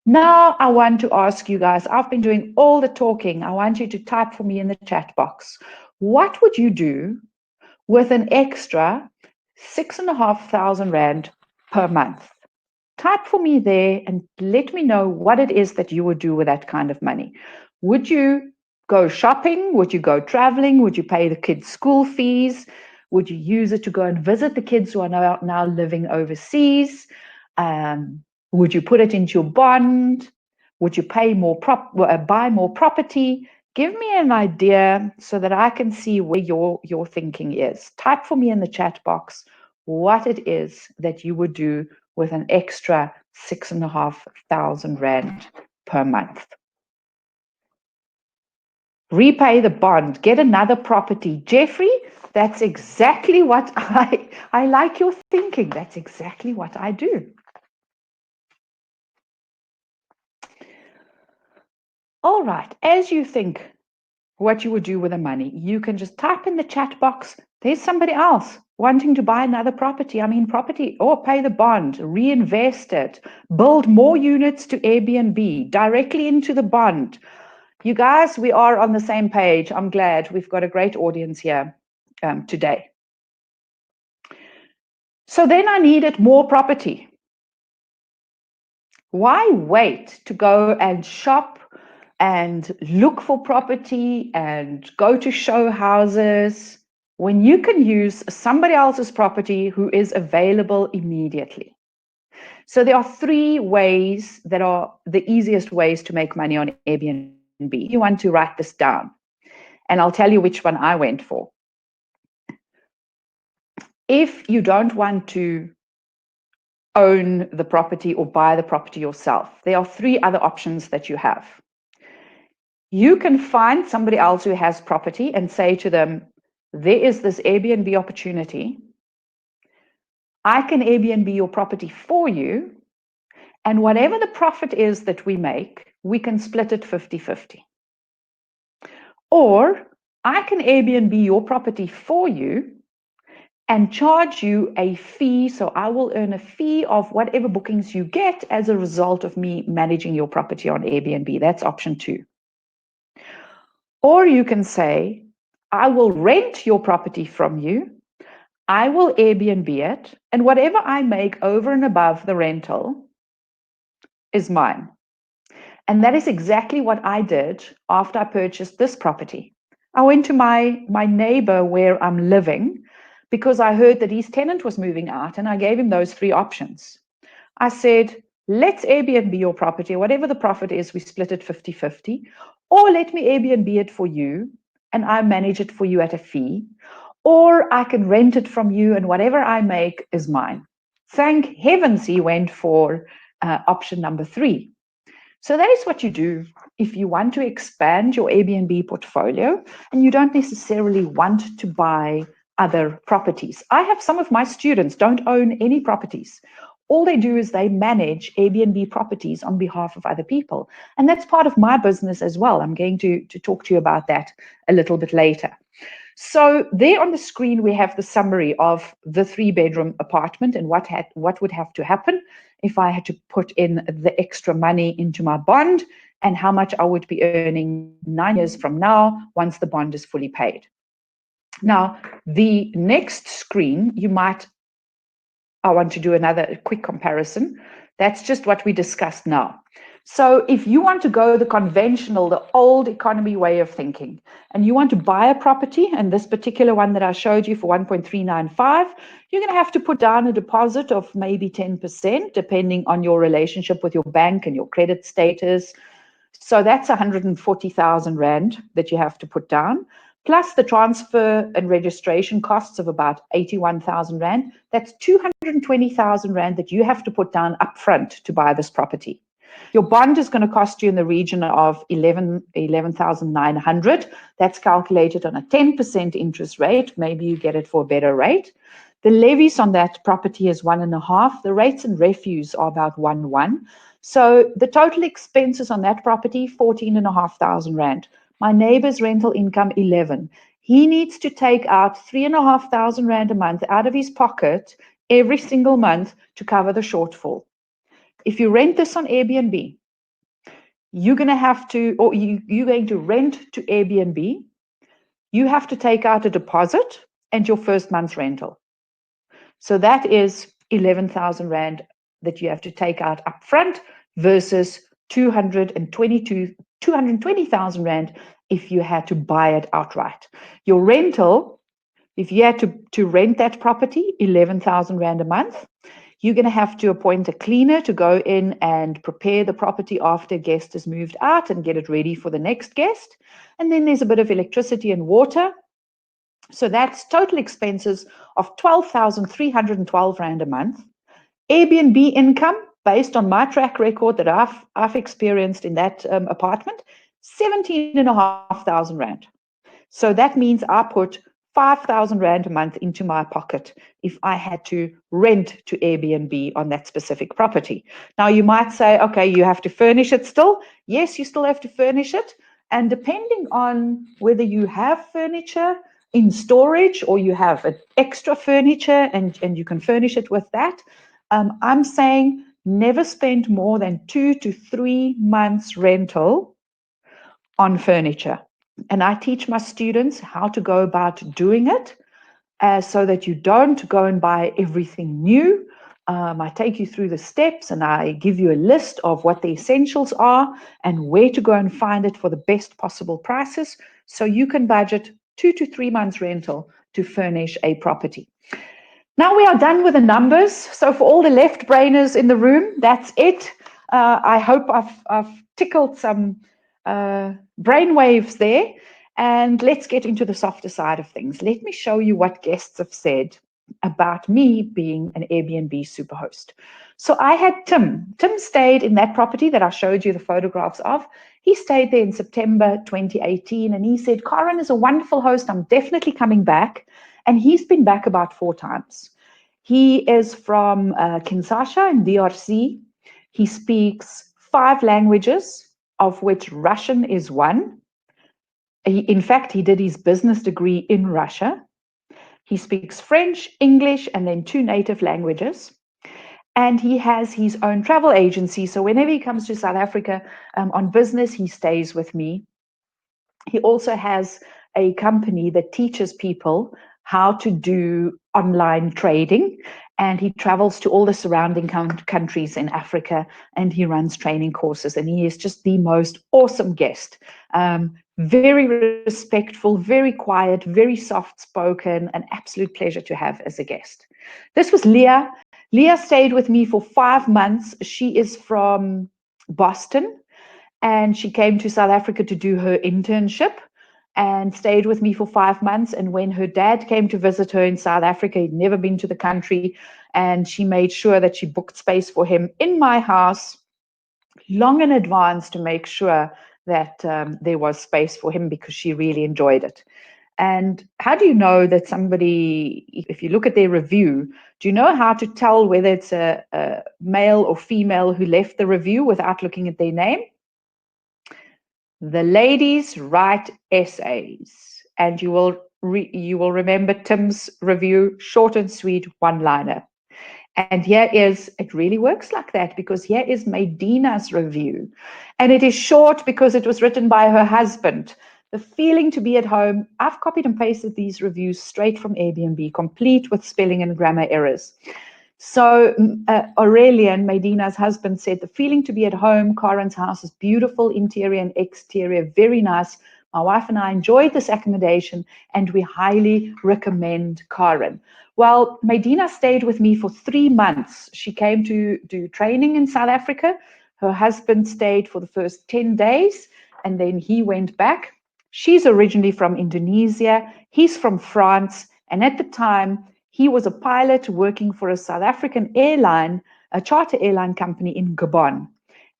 Now I want to ask you guys, I've been doing all the talking. I want you to type for me in the chat box. What would you do with an extra 6,500 Rand per month? Type for me there and let me know what it is that you would do with that kind of money. Would you go shopping? Would you go traveling? Would you pay the kids' school fees? Would you use it to go and visit the kids who are now living overseas? Would you put it into your bond? Would you pay more buy more property? Give me an idea so that I can see where your thinking is. Type for me in the chat box what it is that you would do with an extra 6,500 Rand per month. Repay the bond, get another property. Jeffrey, that's exactly what I like your thinking. That's exactly what I do. All right, as you think what you would do with the money, you can just type in the chat box, there's somebody else wanting to buy another property. I mean, property, or pay the bond, reinvest it, build more units to Airbnb, directly into the bond. You guys, we are on the same page. I'm glad we've got a great audience here today. So then I needed more property. Why wait to go and shop and look for property and go to show houses when you can use somebody else's property who is available immediately? So there are 3 ways that are the easiest ways to make money on Airbnb. You want to write this down, and I'll tell you which one I went for. If you don't want to own the property or buy the property yourself, there are 3 other options that you have. You can find somebody else who has property and say to them, there is this Airbnb opportunity. I can Airbnb your property for you, and whatever the profit is that we make, we can split it 50-50. Or I can Airbnb your property for you and charge you a fee. So I will earn a fee of whatever bookings you get as a result of me managing your property on Airbnb. That's option 2. Or you can say, I will rent your property from you. I will Airbnb it, and whatever I make over and above the rental is mine. And that is exactly what I did after I purchased this property. I went to my neighbor where I'm living because I heard that his tenant was moving out, and I gave him those 3 options. I said, let's Airbnb your property, whatever the profit is, we split it 50-50, or let me Airbnb it for you and I manage it for you at a fee, or I can rent it from you and whatever I make is mine. Thank heavens he went for option number 3. So that is what you do if you want to expand your Airbnb portfolio and you don't necessarily want to buy other properties. I have some of my students don't own any properties. All they do is they manage Airbnb properties on behalf of other people. And that's part of my business as well. I'm going to talk to you about that a little bit later. So there on the screen, we have the summary of the 3-bedroom apartment and what would have to happen if I had to put in the extra money into my bond and how much I would be earning 9 years from now once the bond is fully paid. Now, the next screen, I want to do another quick comparison. That's just what we discussed now. So if you want to go the conventional, the old economy way of thinking, and you want to buy a property, and this particular one that I showed you for 1.395, you're going to have to put down a deposit of maybe 10%, depending on your relationship with your bank and your credit status. So that's 140,000 Rand that you have to put down, plus the transfer and registration costs of about 81,000 Rand. That's 220,000 Rand that you have to put down upfront to buy this property. Your bond is going to cost you in the region of 11,900. That's calculated on a 10% interest rate. Maybe you get it for a better rate. The levies on that property is 1.5. The rates and refuse are about 1.1. So the total expenses on that property, 14,500 Rand. My neighbor's rental income, 11. He needs to take out 3,500 Rand a month out of his pocket every single month to cover the shortfall. If you rent this on Airbnb, you're going to have to, or you're going to rent to Airbnb, you have to take out a deposit and your first month's rental. So that is 11,000 Rand that you have to take out upfront versus 220,000 Rand if you had to buy it outright. Your rental, if you had to rent that property, 11,000 Rand a month, you're going to have to appoint a cleaner to go in and prepare the property after a guest has moved out and get it ready for the next guest. And then there's a bit of electricity and water. So that's total expenses of 12,312 Rand a month. Airbnb income, based on my track record that I've experienced in that apartment, 17,500 Rand. So that means I put 5,000 Rand a month into my pocket if I had to rent to Airbnb on that specific property. Now you might say, okay, you have to furnish it still. Yes, you still have to furnish it. And depending on whether you have furniture in storage or you have extra furniture and you can furnish it with that, I'm saying never spend more than 2 to 3 months rental on furniture. And I teach my students how to go about doing it so that you don't go and buy everything new. I take you through the steps and I give you a list of what the essentials are and where to go and find it for the best possible prices so you can budget 2 to 3 months rental to furnish a property. Now we are done with the numbers. So for all the left brainers in the room, that's it. I hope I've tickled some brain waves there. And let's get into the softer side of things. Let me show you what guests have said about me being an Airbnb superhost. So I had Tim. Tim stayed in that property that I showed you the photographs of. He stayed there in September 2018, and he said, Karen is a wonderful host. I'm definitely coming back. And he's been back about 4 times. He is from Kinshasa in DRC. He speaks 5 languages, of which Russian is one. In fact, he did his business degree in Russia. He speaks French, English, and then 2 native languages. And he has his own travel agency. So whenever he comes to South Africa on business, he stays with me. He also has a company that teaches people how to do online trading. And he travels to all the surrounding countries in Africa, and he runs training courses. And he is just the most awesome guest. Very respectful, very quiet, very soft-spoken, an absolute pleasure to have as a guest. This was Leah. Leah stayed with me for 5 months. She is from Boston, and she came to South Africa to do her internship and stayed with me for 5 months. And when her dad came to visit her in South Africa, he'd never been to the country, and she made sure that she booked space for him in my house long in advance to make sure that there was space for him, because she really enjoyed it. And how do you know that somebody, if you look at their review, do you know how to tell whether it's a male or female who left the review without looking at their name? The ladies write essays, and you will remember Tim's review, short and sweet, one-liner. And here is, it really works like that, because here is Medina's review. And it is short because it was written by her husband. The feeling to be at home. I've copied and pasted these reviews straight from Airbnb, complete with spelling and grammar errors. So Aurelian, Medina's husband, said, the feeling to be at home, Karen's house is beautiful, interior and exterior, very nice. My wife and I enjoyed this accommodation, and we highly recommend Karen. Well, Medina stayed with me for 3 months. She came to do training in South Africa. Her husband stayed for the first 10 days, and then he went back. She's originally from Indonesia. He's from France. And at the time, he was a pilot working for a South African airline, a charter airline company in Gabon.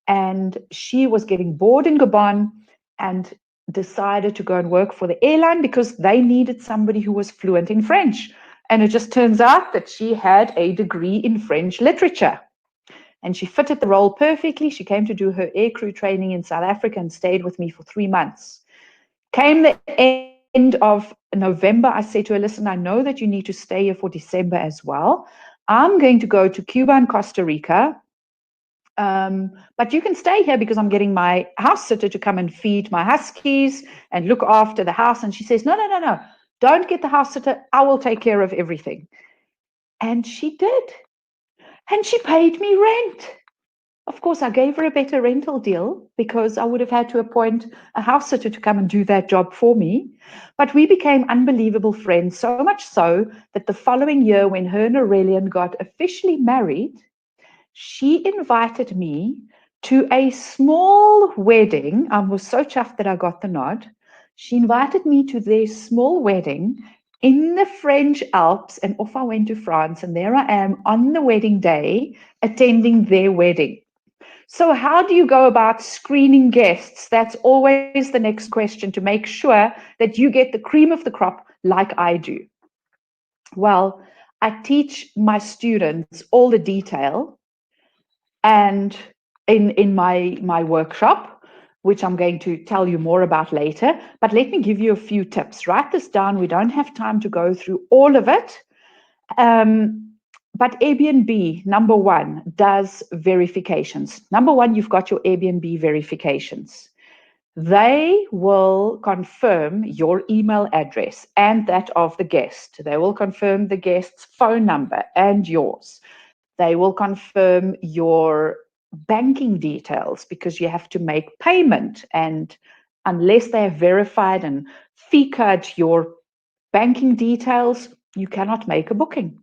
And she was getting bored in Gabon and decided to go and work for the airline because they needed somebody who was fluent in French. And it just turns out that she had a degree in French literature. And she fitted the role perfectly. She came to do her aircrew training in South Africa and stayed with me for 3 months. Came the end of November, I said to her, listen, I know that you need to stay here for December as well. I'm going to go to Cuba and Costa Rica. But you can stay here because I'm getting my house sitter to come and feed my huskies and look after the house. And she says, no. Don't get the house sitter. I will take care of everything. And she did. And she paid me rent. Of course, I gave her a better rental deal because I would have had to appoint a house sitter to come and do that job for me. But we became unbelievable friends, so much so that the following year, when her and Aurelian got officially married, she invited me to a small wedding. I was so chuffed that I got the nod. She invited me to their small wedding in the French Alps, and off I went to France, and there I am on the wedding day attending their wedding. So how do you go about screening guests? That's always the next question, to make sure that you get the cream of the crop like I do. Well, I teach my students all the detail, and in my workshop, which I'm going to tell you more about later. But let me give you a few tips. Write this down. We don't have time to go through all of it. But Airbnb, number one, does verifications. Number one, you've got your Airbnb verifications. They will confirm your email address and that of the guest. They will confirm the guest's phone number and yours. They will confirm your banking details because you have to make payment. And unless they have verified and fee-cut your banking details, you cannot make a booking.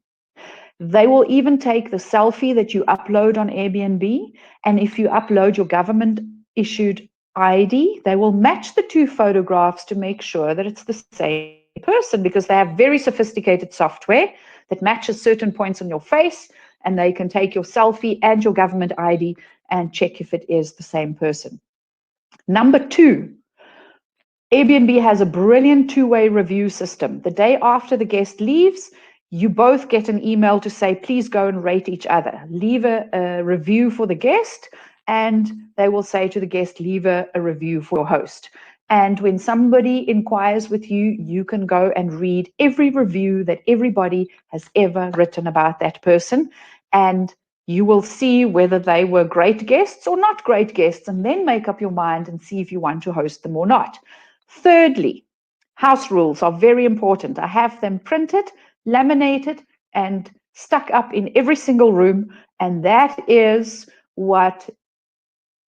They will even take the selfie that you upload on Airbnb. And if you upload your government-issued ID, they will match the 2 photographs to make sure that it's the same person, because they have very sophisticated software that matches certain points on your face, and they can take your selfie and your government ID and check if it is the same person. Number 2, Airbnb has a brilliant 2-way review system. The day after the guest leaves, you both get an email to say, please go and rate each other. Leave a review for the guest, and they will say to the guest, leave a review for your host. And when somebody inquires with you, you can go and read every review that everybody has ever written about that person. And you will see whether they were great guests or not great guests, and then make up your mind and see if you want to host them or not. Thirdly, house rules are very important. I have them printed, laminated, and stuck up in every single room. And that is what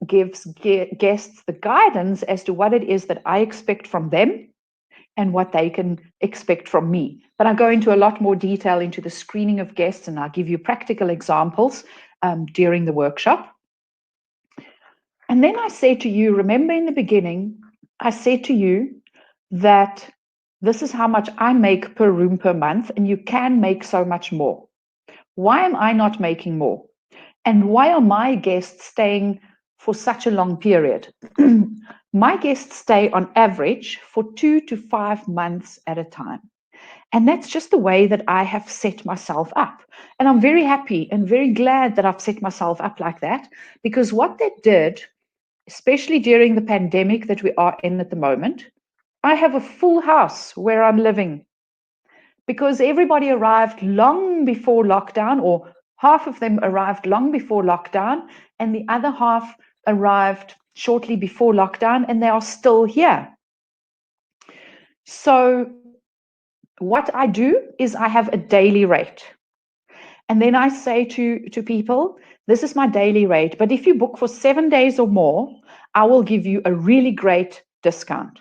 gives guests the guidance as to what it is that I expect from them and what they can expect from me. But I'll go into a lot more detail into the screening of guests, and I'll give you practical examples during the workshop. And then I say to you, remember in the beginning, I said to you that this is how much I make per room per month, and you can make so much more. Why am I not making more? And why are my guests staying for such a long period? My guests stay on average for 2 to 5 months at a time. And that's just the way that I have set myself up. And I'm very happy and very glad that I've set myself up like that, because what that did, especially during the pandemic that we are in at the moment, I have a full house where I'm living because everybody arrived long before lockdown, or half of them arrived long before lockdown, and the other half arrived shortly before lockdown, and they are still here. So what I do is I have a daily rate. And then I say to people, this is my daily rate, but if you book for 7 days or more, I will give you a really great discount.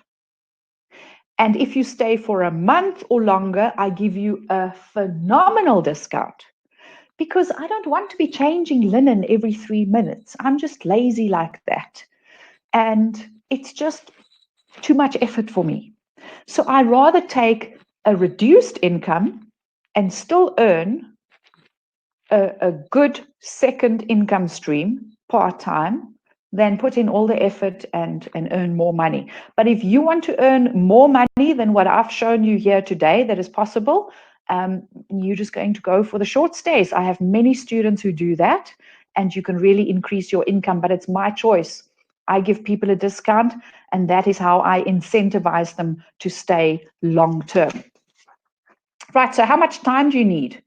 And if you stay for a month or longer, I give you a phenomenal discount, because I don't want to be changing linen every 3 minutes. I'm just lazy like that. And it's just too much effort for me. So I rather take a reduced income and still earn a good second income stream part-time than put in all the effort and earn more money. But if you want to earn more money than what I've shown you here today, that is possible, you're just going to go for the short stays. I have many students who do that, and you can really increase your income, but it's my choice. I give people a discount, and that is how I incentivize them to stay long term. Right, so how much time do you need?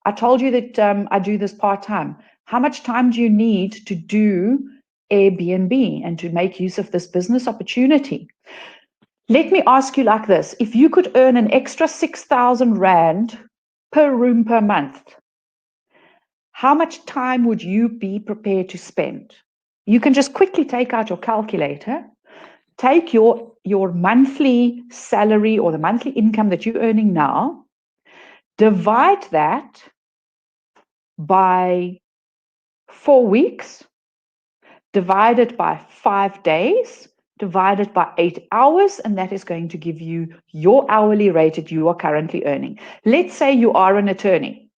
I told you that I do this part-time. How much time do you need to do Airbnb and to make use of this business opportunity? Let me ask you like this. If you could earn an extra 6,000 Rand per room per month, how much time would you be prepared to spend? You can just quickly take out your calculator, take your monthly salary or the monthly income that you're earning now, divide that by 4 weeks, divide it by 5 days, divide it by 8 hours, and that is going to give you your hourly rate that you are currently earning. Let's say you are an attorney.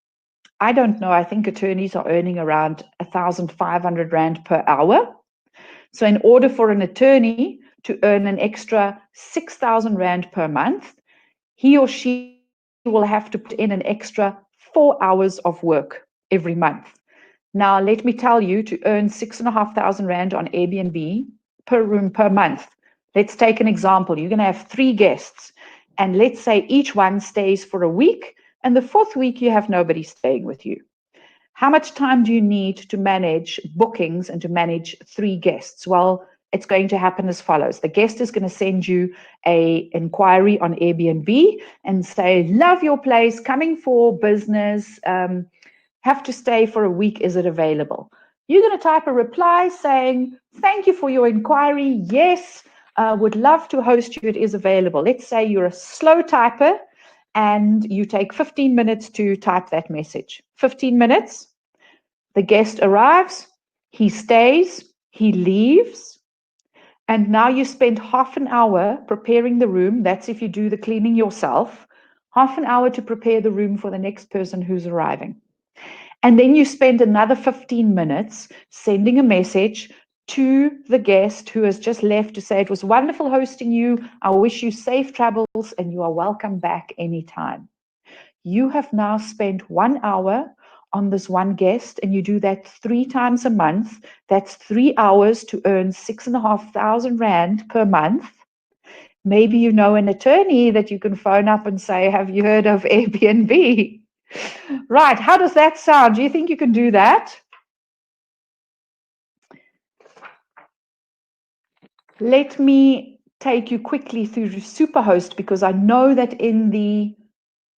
I don't know, I think attorneys are earning around 1,500 Rand per hour. So in order for an attorney to earn an extra 6,000 Rand per month, he or she will have to put in an extra 4 hours of work every month. Now, let me tell you, to earn 6,500 Rand on Airbnb per room per month, let's take an example. You're going to have 3 guests, and let's say each one stays for a week, and the 4th week you have nobody staying with you. How much time do you need to manage bookings and to manage 3 guests? Well, it's going to happen as follows. The guest is going to send you an inquiry on Airbnb and say, love your place, coming for business, have to stay for a week, is it available? You're going to type a reply saying, thank you for your inquiry. Yes, would love to host you. It is available. Let's say you're a slow typer and you take 15 minutes to type that message. 15 minutes, the guest arrives, he stays, he leaves, and now you spend half an hour preparing the room. That's if you do the cleaning yourself. Half an hour to prepare the room for the next person who's arriving. And then you spend another 15 minutes sending a message to the guest who has just left to say, it was wonderful hosting you. I wish you safe travels and you are welcome back anytime. You have now spent 1 hour on this one guest, and you do that 3 times a month. That's 3 hours to earn 6,500 Rand per month. Maybe you know an attorney that you can phone up and say, have you heard of Airbnb? Right, how does that sound? Do you think you can do that? Let me take you quickly through Superhost, because I know that in the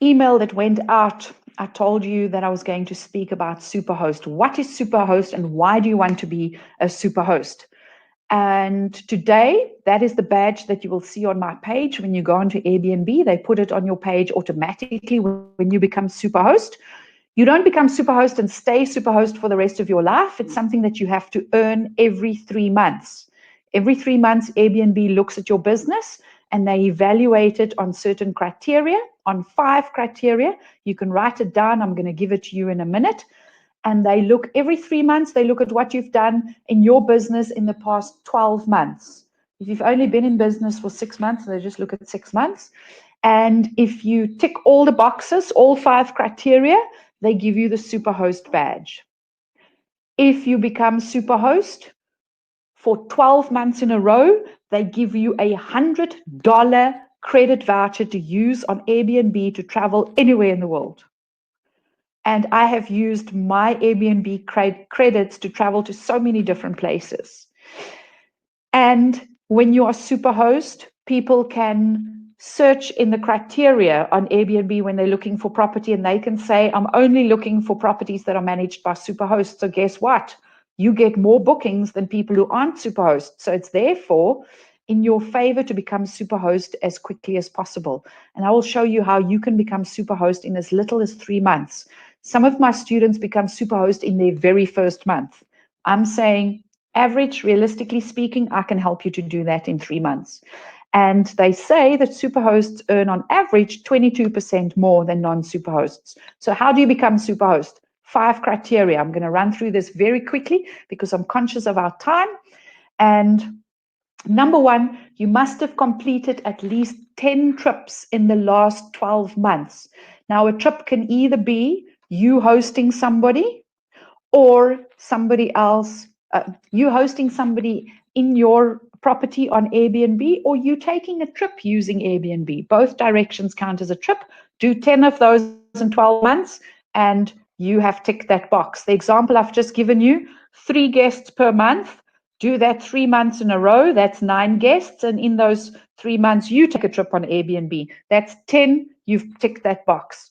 email that went out, I told you that I was going to speak about Superhost. What is Superhost and why do you want to be a Superhost? And today, that is the badge that you will see on my page when you go onto Airbnb. They put it on your page automatically when you become Superhost. You don't become Superhost and stay Superhost for the rest of your life. It's something that you have to earn every 3 months. Every 3 months, Airbnb looks at your business and they evaluate it on certain criteria, on 5 criteria. You can write it down. I'm going to give it to you in a minute. And they look every 3 months, they look at what you've done in your business in the past 12 months. If you've only been in business for 6 months, they just look at 6 months. And if you tick all the boxes, all 5 criteria, they give you the Superhost badge. If you become Superhost for 12 months in a row, they give you a $100 credit voucher to use on Airbnb to travel anywhere in the world. And I have used my Airbnb credits to travel to so many different places. And when you are Superhost, people can search in the criteria on Airbnb when they're looking for property, and they can say, I'm only looking for properties that are managed by Superhost. So guess what? You get more bookings than people who aren't Superhost. So it's therefore in your favor to become Superhost as quickly as possible. And I will show you how you can become Superhost in as little as 3 months. Some of my students become Superhost in their very first month. I'm saying average, realistically speaking, I can help you to do that in 3 months. And they say that Superhosts earn on average 22% more than non-Superhosts. So how do you become Superhost? 5 criteria. I'm going to run through this very quickly because I'm conscious of our time. And number 1, you must have completed at least 10 trips in the last 12 months. Now, a trip can either be you hosting somebody or somebody else, you hosting somebody in your property on Airbnb, or you taking a trip using Airbnb. Both directions count as a trip. Do 10 of those in 12 months and you have ticked that box. The example I've just given you, 3 guests per month. Do that 3 months in a row. That's 9 guests. And in those 3 months, you take a trip on Airbnb. That's 10. You've ticked that box.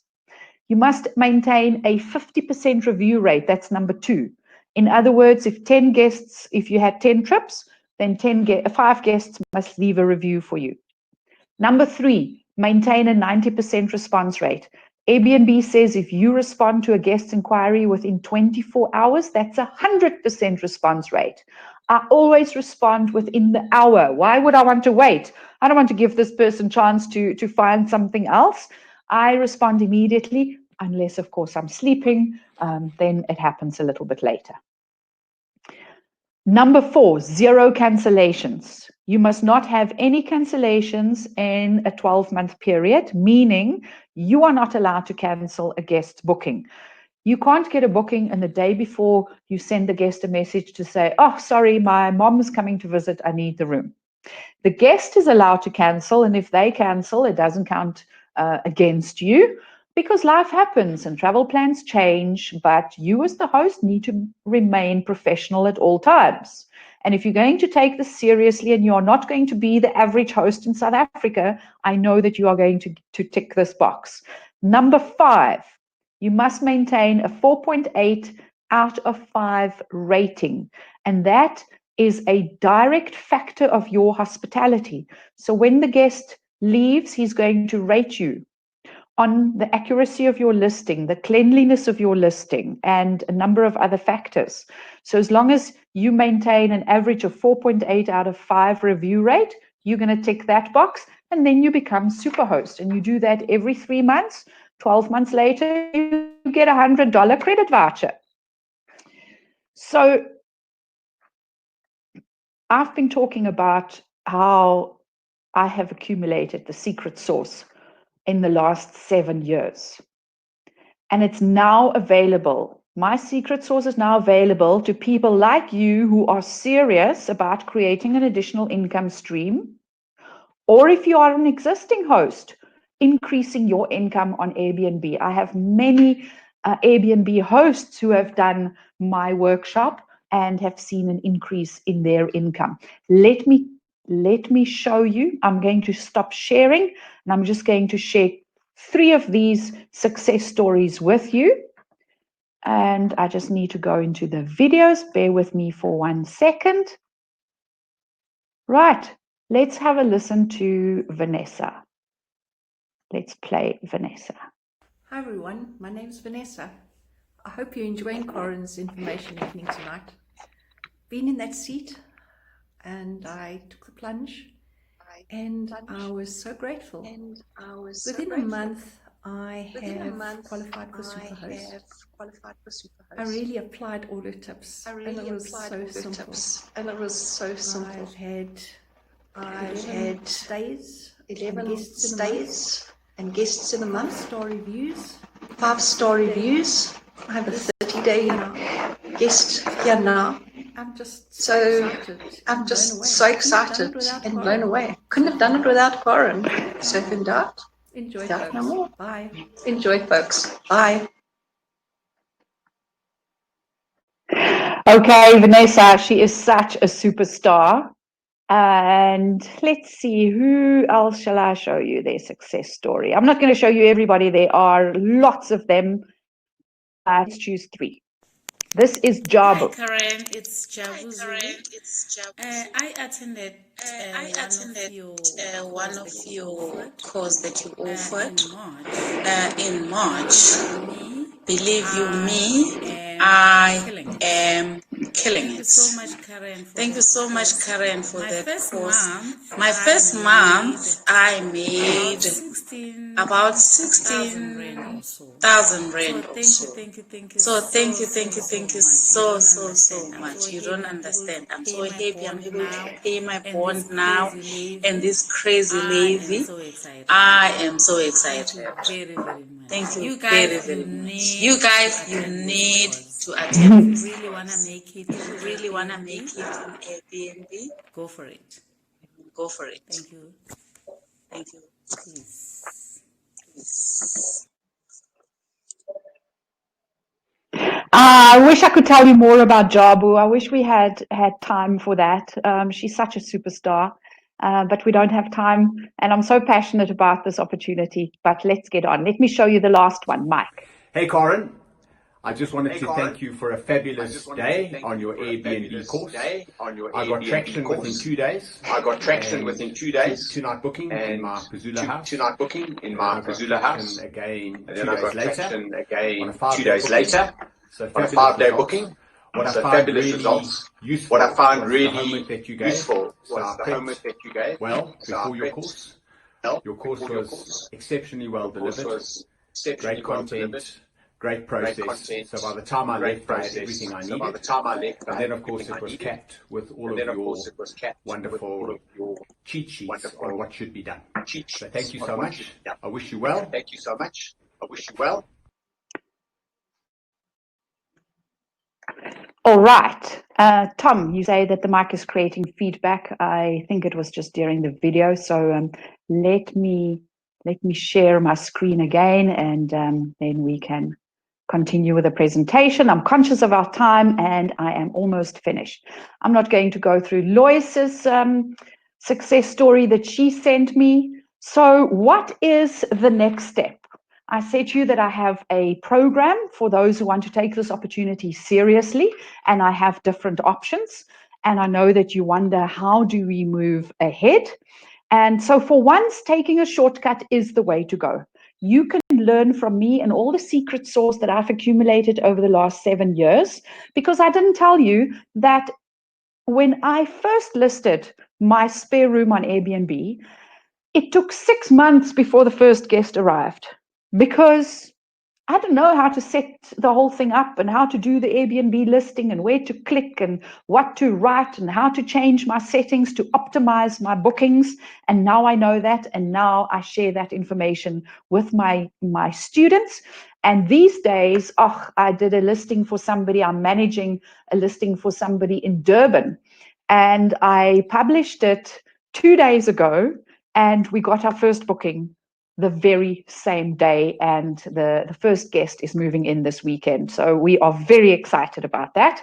You must maintain a 50% review rate. That's number 2. In other words, if you had 10 trips, then 5 guests must leave a review for you. Number 3, maintain a 90% response rate. Airbnb says if you respond to a guest inquiry within 24 hours, that's a 100% response rate. I always respond within the hour. Why would I want to wait? I don't want to give this person a chance to find something else. I respond immediately, unless, of course, I'm sleeping. Then it happens a little bit later. Number 4, 0 cancellations. You must not have any cancellations in a 12-month period, meaning you are not allowed to cancel a guest booking. You can't get a booking and the day before you send the guest a message to say, oh, sorry, my mom's coming to visit, I need the room. The guest is allowed to cancel, and if they cancel, it doesn't count against you, because life happens and travel plans change, but you as the host need to remain professional at all times. And if you're going to take this seriously and you're not going to be the average host in South Africa, I know that you are going to tick this box. Number 5, you must maintain a 4.8 out of 5 rating. And that is a direct factor of your hospitality. So when the guest leaves, he's going to rate you on the accuracy of your listing, the cleanliness of your listing, and a number of other factors. So as long as you maintain an average of 4.8 out of 5 review rate, you're going to tick that box, and then you become Superhost. And you do that every 3 months. 12 months later, you get a $100 credit voucher. So I've been talking about how I have accumulated the secret sauce in the last 7 years. And it's now available. My secret sauce is now available to people like you who are serious about creating an additional income stream, Or if you are an existing host, increasing your income on Airbnb. I have many Airbnb hosts who have done my workshop and have seen an increase in their income. Let me show you. I'm going to stop sharing, and I'm just going to share 3 of these success stories with you. And I just need to go into the videos. Bear with me for 1 second. Right, let's have a listen to Vanessa. Let's play Vanessa. Hi everyone, my name is Vanessa. I hope you're enjoying Corin's information evening tonight. Been in that seat and I took the plunge and I was so grateful. Within a month I have qualified for Superhost. I really applied all her tips and it was so simple. I've had 11 stays and guests in a month. 5-star reviews. I have a 30-day guest here now. I'm just so excited and blown away. Couldn't have done it without Corin. So if in doubt, enjoy folks. No more. Bye. Enjoy folks. Bye. Okay, Vanessa, she is such a superstar. And let's see, who else shall I show you their success story? I'm not going to show you everybody. There are lots of them. Let's choose 3. This is Jabu. Hi Karen, it's Jabu Zulu. I attended one of your course that you offered in March. Believe you me, I am killing it. Thank you so much, Karen, for that course. My first month, I made about 16,000 rand or so. So thank you so much. You don't understand. I'm so happy. I'm able to pay my bond now, and this crazy levy. I am so excited. Thank you very much. You guys, you need to attend this. If you really wanna make it in Airbnb, go for it. Thank you. Peace. I wish I could tell you more about Jabu. I wish we had time for that. She's such a superstar, but we don't have time. And I'm so passionate about this opportunity. But let's get on. Let me show you the last one, Mike. Hey, Corin. I just wanted to thank you for a fabulous day on your Airbnb course. I got traction within 2 days. 2-night booking in my Pazula house. Again, 2 days later. On a 5-day later. So 5-day booking. What I found really useful was the homework that you gave. So I prepped well before your course. Your course was exceptionally well delivered. Great content. Great process. So by the time I left, I had everything I needed. And then, of course, it was capped with all of your wonderful cheat sheets on what should be done. So thank you so much. I wish you well. All right. Tom, you say that the mic is creating feedback. I think it was just during the video. So let me share my screen again, and then we can continue with the presentation. I'm conscious of our time and I am almost finished. I'm not going to go through Lois's success story that she sent me. So what is the next step? I said to you that I have a program for those who want to take this opportunity seriously, and I have different options. And I know that you wonder, how do we move ahead? And so for once, taking a shortcut is the way to go. You can learn from me and all the secret sauce that I've accumulated over the last 7 years, because I didn't tell you that when I first listed my spare room on Airbnb, it took 6 months before the first guest arrived, because I don't know how to set the whole thing up and how to do the Airbnb listing and where to click and what to write and how to change my settings to optimize my bookings. And now I know that, and now I share that information with my students. And these days, I did a listing for somebody. I'm managing a listing for somebody in Durban, and I published it 2 days ago. and we got our first booking the very same day, and the first guest is moving in this weekend. So we are very excited about that.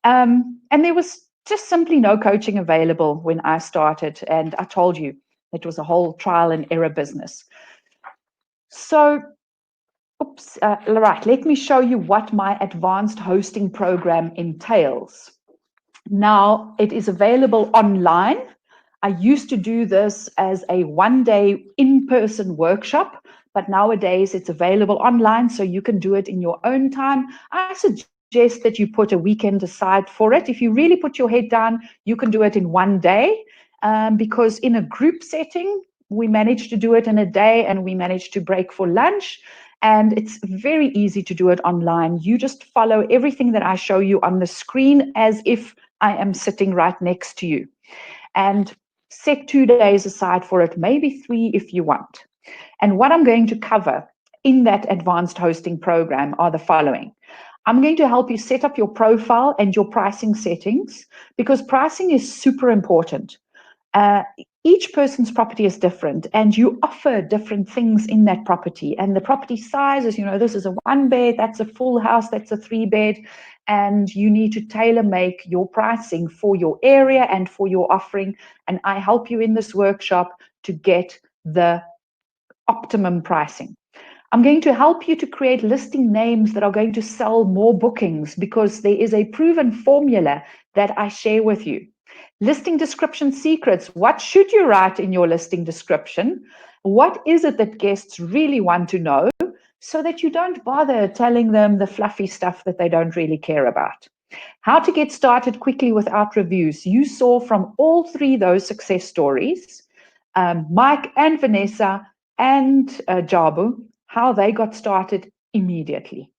And there was just simply no coaching available when I started, and I told you it was a whole trial and error business. So, right, let me show you what my advanced hosting program entails. Now, it is available online. I used to do this as a one-day in-person workshop, but nowadays it's available online, so you can do it in your own time. I suggest that you put a weekend aside for it. If you really put your head down, you can do it in one day, because in a group setting, we managed to do it in a day, and we managed to break for lunch. And it's very easy to do it online. You just follow everything that I show you on the screen as if I am sitting right next to you. And set 2 days aside for it, maybe 3 if you want. And what I'm going to cover in that advanced hosting program are the following. I'm going to help you set up your profile and your pricing settings, because pricing is super important. Each person's property is different, and you offer different things in that property. And the property sizes, this is a 1-bed, that's a full house, that's a 3-bed. And you need to tailor make your pricing for your area and for your offering. And I help you in this workshop to get the optimum pricing. I'm going to help you to create listing names that are going to sell more bookings, because there is a proven formula that I share with you. Listing description secrets. What should you write in your listing description? What is it that guests really want to know, so that you don't bother telling them the fluffy stuff that they don't really care about? How to get started quickly without reviews. You saw from all 3 those success stories, Mike and Vanessa and Jabu, how they got started immediately.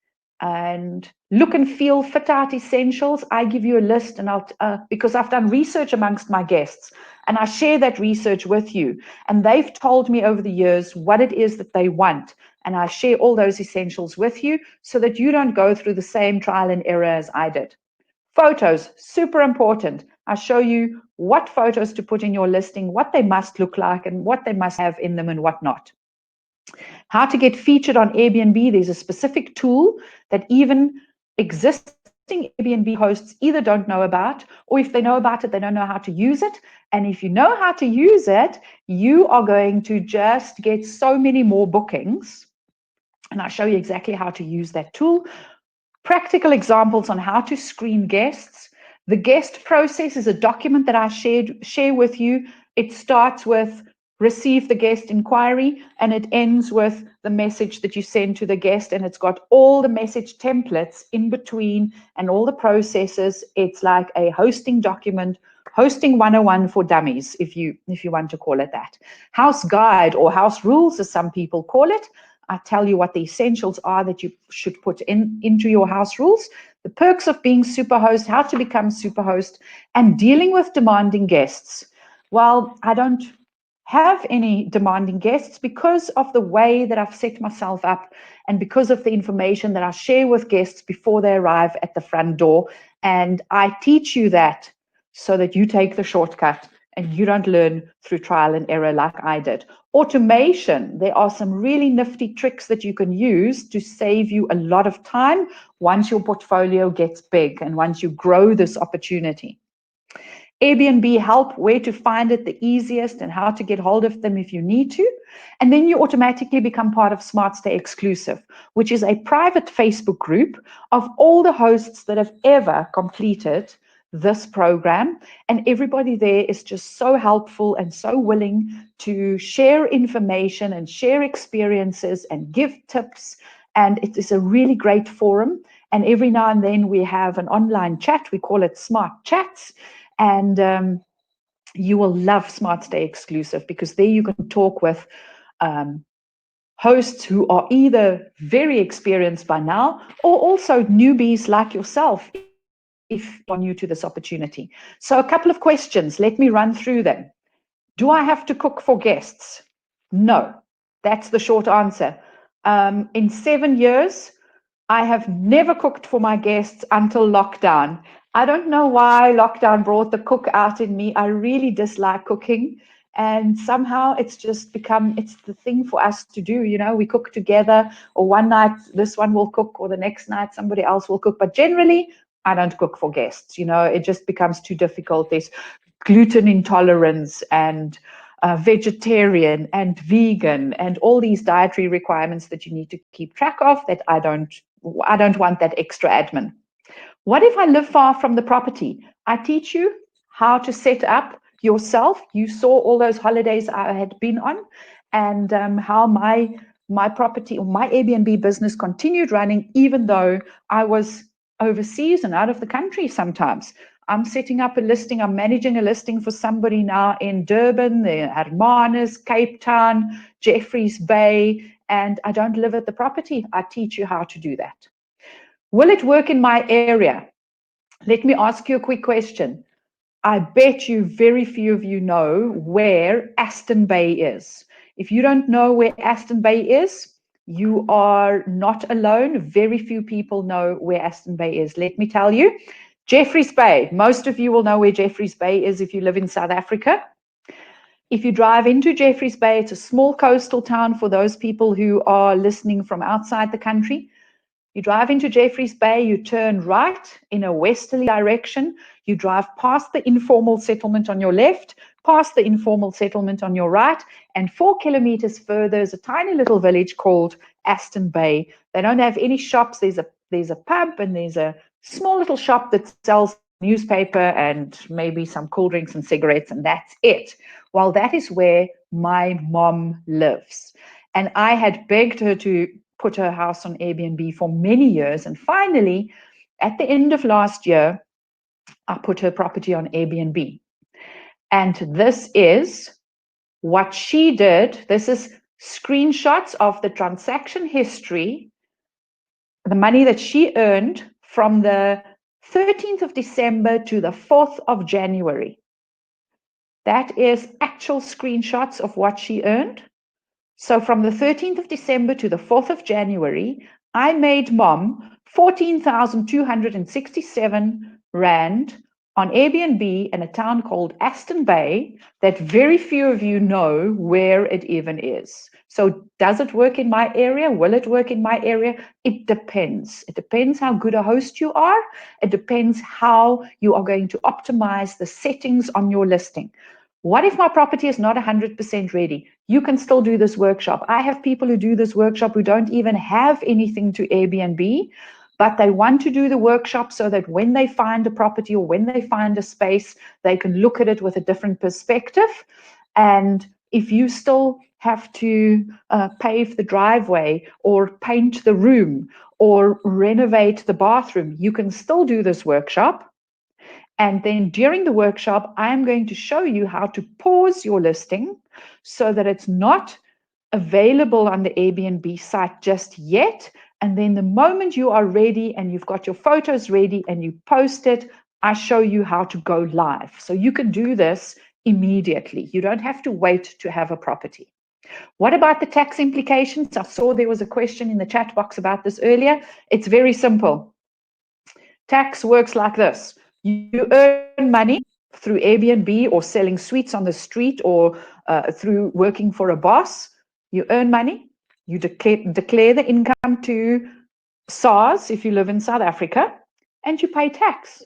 And look and feel fit out essentials. I give you a list, and because I've done research amongst my guests, and I share that research with you. And they've told me over the years what it is that they want. And I share all those essentials with you, so that you don't go through the same trial and error as I did. Photos, super important. I show you what photos to put in your listing, what they must look like, and what they must have in them and what not. How to get featured on Airbnb. There's a specific tool that even existing Airbnb hosts either don't know about, or if they know about it, they don't know how to use it. And if you know how to use it, you are going to just get so many more bookings. And I'll show you exactly how to use that tool. Practical examples on how to screen guests. The guest process is a document that I share with you. It starts with receive the guest inquiry, and it ends with the message that you send to the guest, and it's got all the message templates in between and all the processes. It's like a hosting document, hosting 101 for dummies, if you want to call it that. House guide, or house rules as some people call it. I tell you what the essentials are that you should put into your house rules, the perks of being superhost, how to become superhost, and dealing with demanding guests. Well, I don't have any demanding guests because of the way that I've set myself up, and because of the information that I share with guests before they arrive at the front door. And I teach you that so that you take the shortcut and you don't learn through trial and error like I did. Automation. There are some really nifty tricks that you can use to save you a lot of time once your portfolio gets big and once you grow this opportunity. Airbnb help, where to find it the easiest and how to get hold of them if you need to. And then you automatically become part of Smart Stay Exclusive, which is a private Facebook group of all the hosts that have ever completed this program. And everybody there is just so helpful and so willing to share information and share experiences and give tips. And it is a really great forum. And every now and then we have an online chat. We call it Smart Chats. And you will love Smart Stay Exclusive, because there you can talk with hosts who are either very experienced by now, or also newbies like yourself if you're new to this opportunity. So a couple of questions. Let me run through them. Do I have to cook for guests? No. That's the short answer. In 7 years, I have never cooked for my guests until lockdown. I don't know why lockdown brought the cook out in me. I really dislike cooking, And somehow it's just become, it's the thing for us to do. You know, we cook together, or one night this one will cook, or the next night somebody else will cook. But generally, I don't cook for guests. You know, it just becomes too difficult. There's gluten intolerance and vegetarian and vegan and all these dietary requirements that you need to keep track of, that I don't want that extra admin. What if I live far from the property? I teach you how to set up yourself. You saw all those holidays I had been on, and how my property, or my Airbnb business, continued running even though I was overseas and out of the country sometimes. I'm setting up a listing. I'm managing a listing for somebody now in Durban, the Hermanus, Cape Town, Jeffreys Bay, and I don't live at the property. I teach you how to do that. Will it work in my area? Let me ask you a quick question. I bet you very few of you know where Aston Bay is. If you don't know where Aston Bay is, you are not alone. Very few people know where Aston Bay is. Let me tell you. Jeffreys Bay. Most of you will know where Jeffreys Bay is if you live in South Africa. If you drive into Jeffreys Bay, it's a small coastal town for those people who are listening from outside the country. You drive into Jeffreys Bay, you turn right in a westerly direction, you drive past the informal settlement on your left, past the informal settlement on your right, and 4 kilometers further is a tiny little village called Aston Bay. They don't have any shops. There's a pub, and there's a small little shop that sells newspaper and maybe some cool drinks and cigarettes, and that's it. Well, that is where my mom lives. And I had begged her to put her house on Airbnb for many years. And finally, at the end of last year, I put her property on Airbnb. And this is what she did. This is screenshots of the transaction history, the money that she earned from the 13th of December to the 4th of January. That is actual screenshots of what she earned. So from the 13th of December to the 4th of January, I made mom 14,267 Rand on Airbnb in a town called Aston Bay that very few of you know where it even is. So does it work in my area? Will it work in my area? It depends. It depends how good a host you are. It depends how you are going to optimize the settings on your listing. What if my property is not 100% ready? You can still do this workshop. I have people who do this workshop who don't even have anything to Airbnb, but they want to do the workshop so that when they find a property or when they find a space, they can look at it with a different perspective. And if you still have to pave the driveway or paint the room or renovate the bathroom, you can still do this workshop. And then during the workshop, I'm going to show you how to pause your listing so that it's not available on the Airbnb site just yet. And then the moment you are ready and you've got your photos ready and you post it, I show you how to go live. So you can do this immediately. You don't have to wait to have a property. What about the tax implications? I saw there was a question in the chat box about this earlier. It's very simple. Tax works like this. You earn money through Airbnb or selling suites on the street or through working for a boss. You earn money. You declare the income to SARS if you live in South Africa, and you pay tax.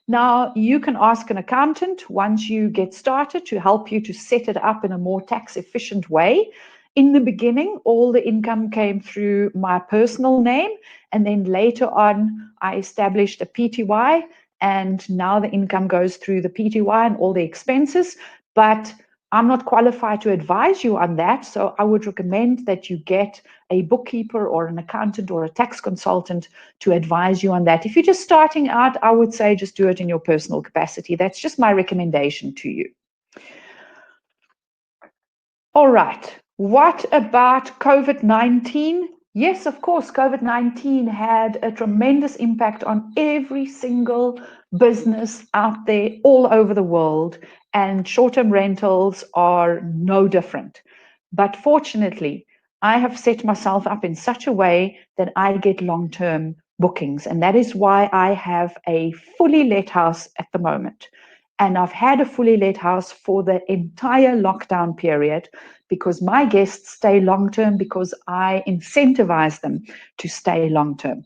Now, you can ask an accountant once you get started to help you to set it up in a more tax efficient way. In the beginning, all the income came through my personal name, and then later on, I established a PTY, and now the income goes through the PTY and all the expenses. But I'm not qualified to advise you on that, so I would recommend that you get a bookkeeper or an accountant or a tax consultant to advise you on that. If you're just starting out, I would say just do it in your personal capacity. That's just my recommendation to you. All right. What about COVID-19? Yes, of course, COVID-19 had a tremendous impact on every single business out there all over the world, and short-term rentals are no different. But fortunately, I have set myself up in such a way that I get long-term bookings, and that is why I have a fully let house at the moment. And I've had a fully let house for the entire lockdown period because my guests stay long-term because I incentivize them to stay long-term.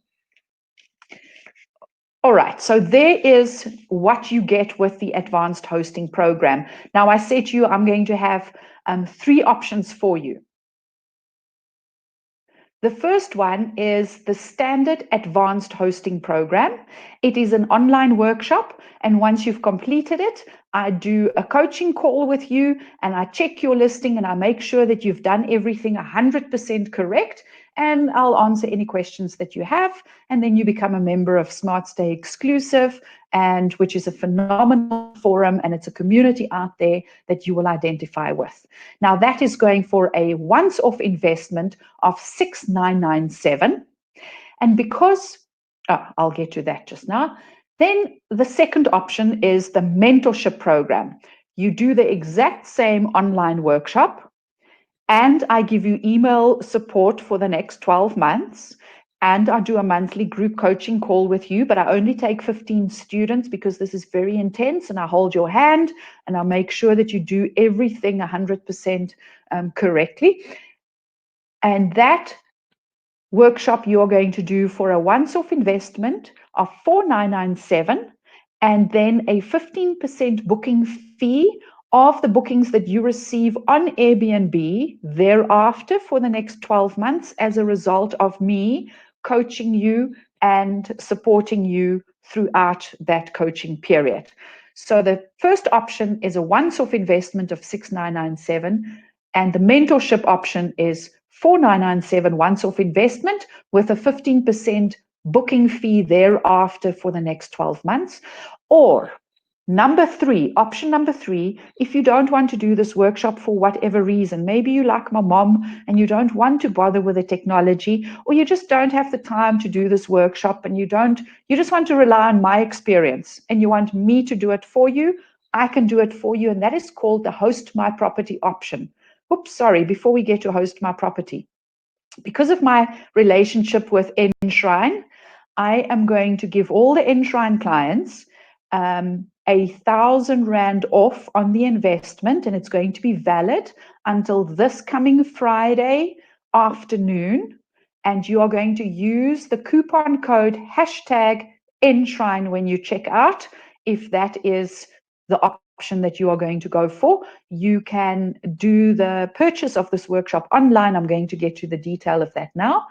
All right, so there is what you get with the advanced hosting program. Now, I said to you, I'm going to have 3 options for you. The first one is the standard advanced hosting program. It is an online workshop, and once you've completed it, I do a coaching call with you and I check your listing and I make sure that you've done everything 100% correct, and I'll answer any questions that you have, and then you become a member of Smart Stay Exclusive, and which is a phenomenal forum, and it's a community out there that you will identify with. Now, that is going for a once-off investment of $6,997, and because I'll get to that just now. Then the second option is the mentorship program. You do the exact same online workshop, and I give you email support for the next 12 months. And I do a monthly group coaching call with you, but I only take 15 students because this is very intense, and I hold your hand and I make sure that you do everything 100% correctly. And that workshop you're going to do for a once-off investment of $4,997, and then a 15% booking fee of the bookings that you receive on Airbnb thereafter for the next 12 months as a result of me coaching you and supporting you throughout that coaching period. So the first option is a once-off investment of $6,997, and the mentorship option is $4,997 once-off investment with a 15% booking fee thereafter for the next 12 months. Or option number three, if you don't want to do this workshop for whatever reason, maybe you like my mom and you don't want to bother with the technology, or you just don't have the time to do this workshop and you just want to rely on my experience and you want me to do it for you, I can do it for you. And that is called the Host My Property option. Oops, sorry, before we get to Host My Property. Because of my relationship with Enshrine, I am going to give all the Enshrine clients 1,000 Rand off on the investment, and it's going to be valid until this coming Friday afternoon. And you are going to use the coupon code #Enshrine when you check out. If that is the option that you are going to go for, you can do the purchase of this workshop online. I'm going to get to the detail of that now.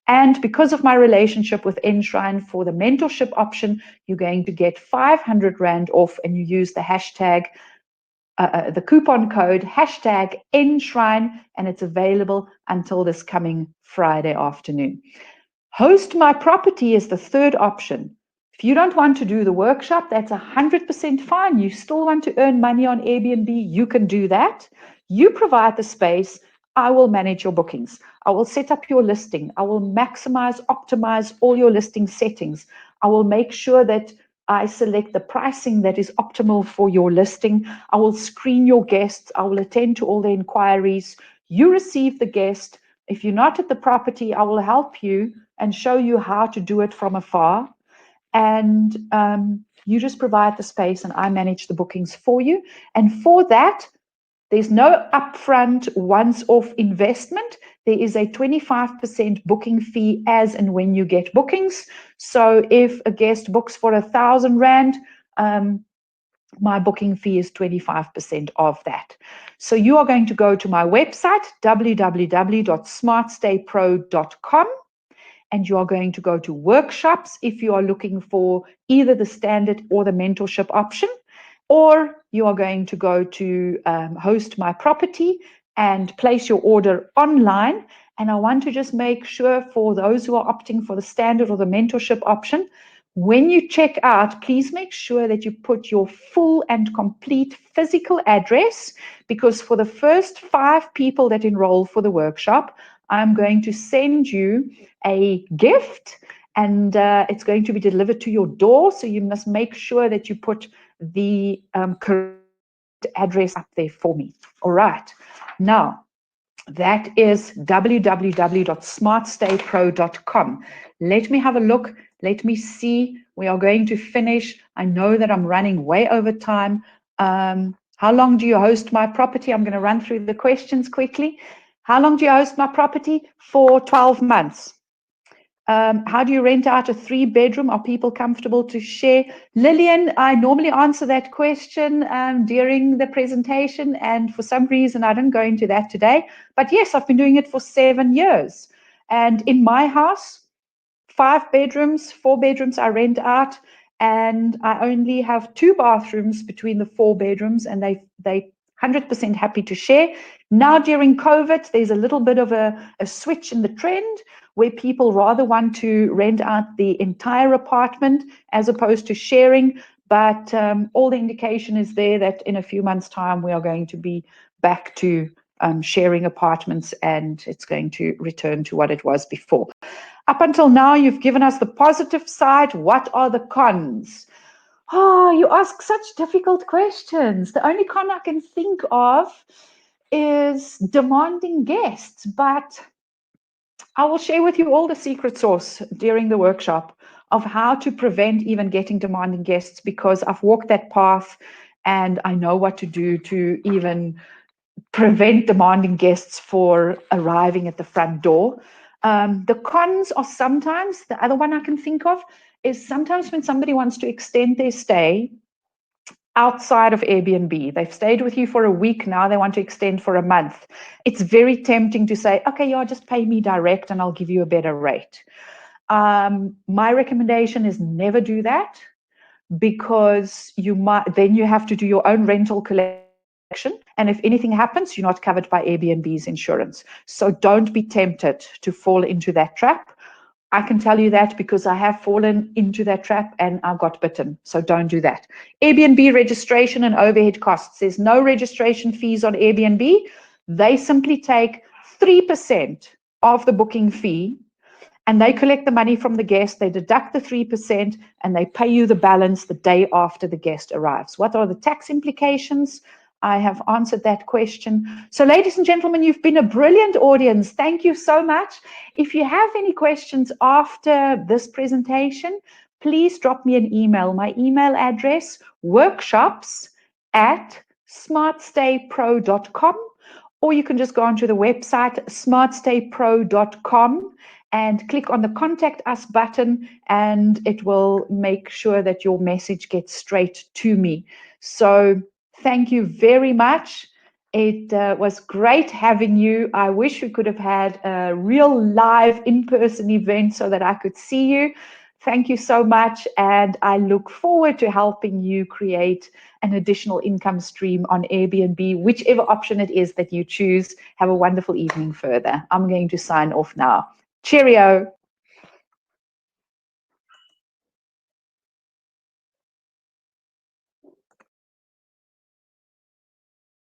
And because of my relationship with Enshrine, for the mentorship option, you're going to get 500 Rand off, and you use the the coupon code #Enshrine, and it's available until this coming Friday afternoon. Host My Property is the third option. If you don't want to do the workshop, that's 100% fine. You still want to earn money on Airbnb, you can do that. You provide the space, I will manage your bookings. I will set up your listing. I will maximize, optimize all your listing settings. I will make sure that I select the pricing that is optimal for your listing. I will screen your guests. I will attend to all the inquiries. You receive the guest. If you're not at the property, I will help you and show you how to do it from afar. And you just provide the space and I manage the bookings for you. And for that, there's no upfront once-off investment. There is a 25% booking fee as and when you get bookings. So if a guest books for 1,000 Rand, my booking fee is 25% of that. So you are going to go to my website, www.smartstaypro.com. And you are going to go to workshops if you are looking for either the standard or the mentorship option, or you are going to go to Host My Property and place your order online. And I want to just make sure for those who are opting for the standard or the mentorship option, when you check out, please make sure that you put your full and complete physical address, because for the first 5 people that enroll for the workshop, I'm going to send you a gift, and it's going to be delivered to your door. So you must make sure that you put the correct address up there for me. All right. Now, that is www.smartstaypro.com. Let me have a look. Let me see We are going to finish. I know that I'm running way over time. How long do you host my property? I'm going to run through the questions quickly. How long do you host my property? For 12 months. How do you rent out a 3-bedroom? Are people comfortable to share? Lillian, I normally answer that question during the presentation, and for some reason I didn't go into that today. But yes, I've been doing it for 7 years. And in my house, 5 bedrooms, 4 bedrooms I rent out, and I only have 2 bathrooms between the 4 bedrooms, and they 100% happy to share. Now during COVID, there's a little bit of a switch in the trend where people rather want to rent out the entire apartment as opposed to sharing. But all the indication is there that in a few months' time, we are going to be back to sharing apartments, and it's going to return to what it was before. Up until now, you've given us the positive side. What are the cons? Oh, you ask such difficult questions. The only con I can think of is demanding guests, but I will share with you all the secret sauce during the workshop of how to prevent even getting demanding guests, because I've walked that path and I know what to do to even prevent demanding guests for arriving at the front door. The cons are sometimes, the other one I can think of is sometimes when somebody wants to extend their stay outside of Airbnb, they've stayed with you for a week, now they want to extend for a month. It's very tempting to say, okay, yeah, just pay me direct and I'll give you a better rate. My recommendation is never do that, because then you have to do your own rental collection. And if anything happens, you're not covered by Airbnb's insurance. So don't be tempted to fall into that trap. I can tell you that because I have fallen into that trap and I got bitten. So don't do that. Airbnb registration and overhead costs. There's no registration fees on Airbnb. They simply take 3% of the booking fee, and they collect the money from the guest. They deduct the 3% and they pay you the balance the day after the guest arrives. What are the tax implications? I have answered that question. So ladies and gentlemen, you've been a brilliant audience. Thank you so much. If you have any questions after this presentation, please drop me an email. My email address, workshops@smartstaypro.com, or you can just go onto the website smartstaypro.com and click on the Contact Us button, and it will make sure that your message gets straight to me. So thank you very much. It was great having you. I wish we could have had a real live in-person event so that I could see you. Thank you so much, and I look forward to helping you create an additional income stream on Airbnb, whichever option it is that you choose. Have a wonderful evening further. I'm going to sign off now. Cheerio.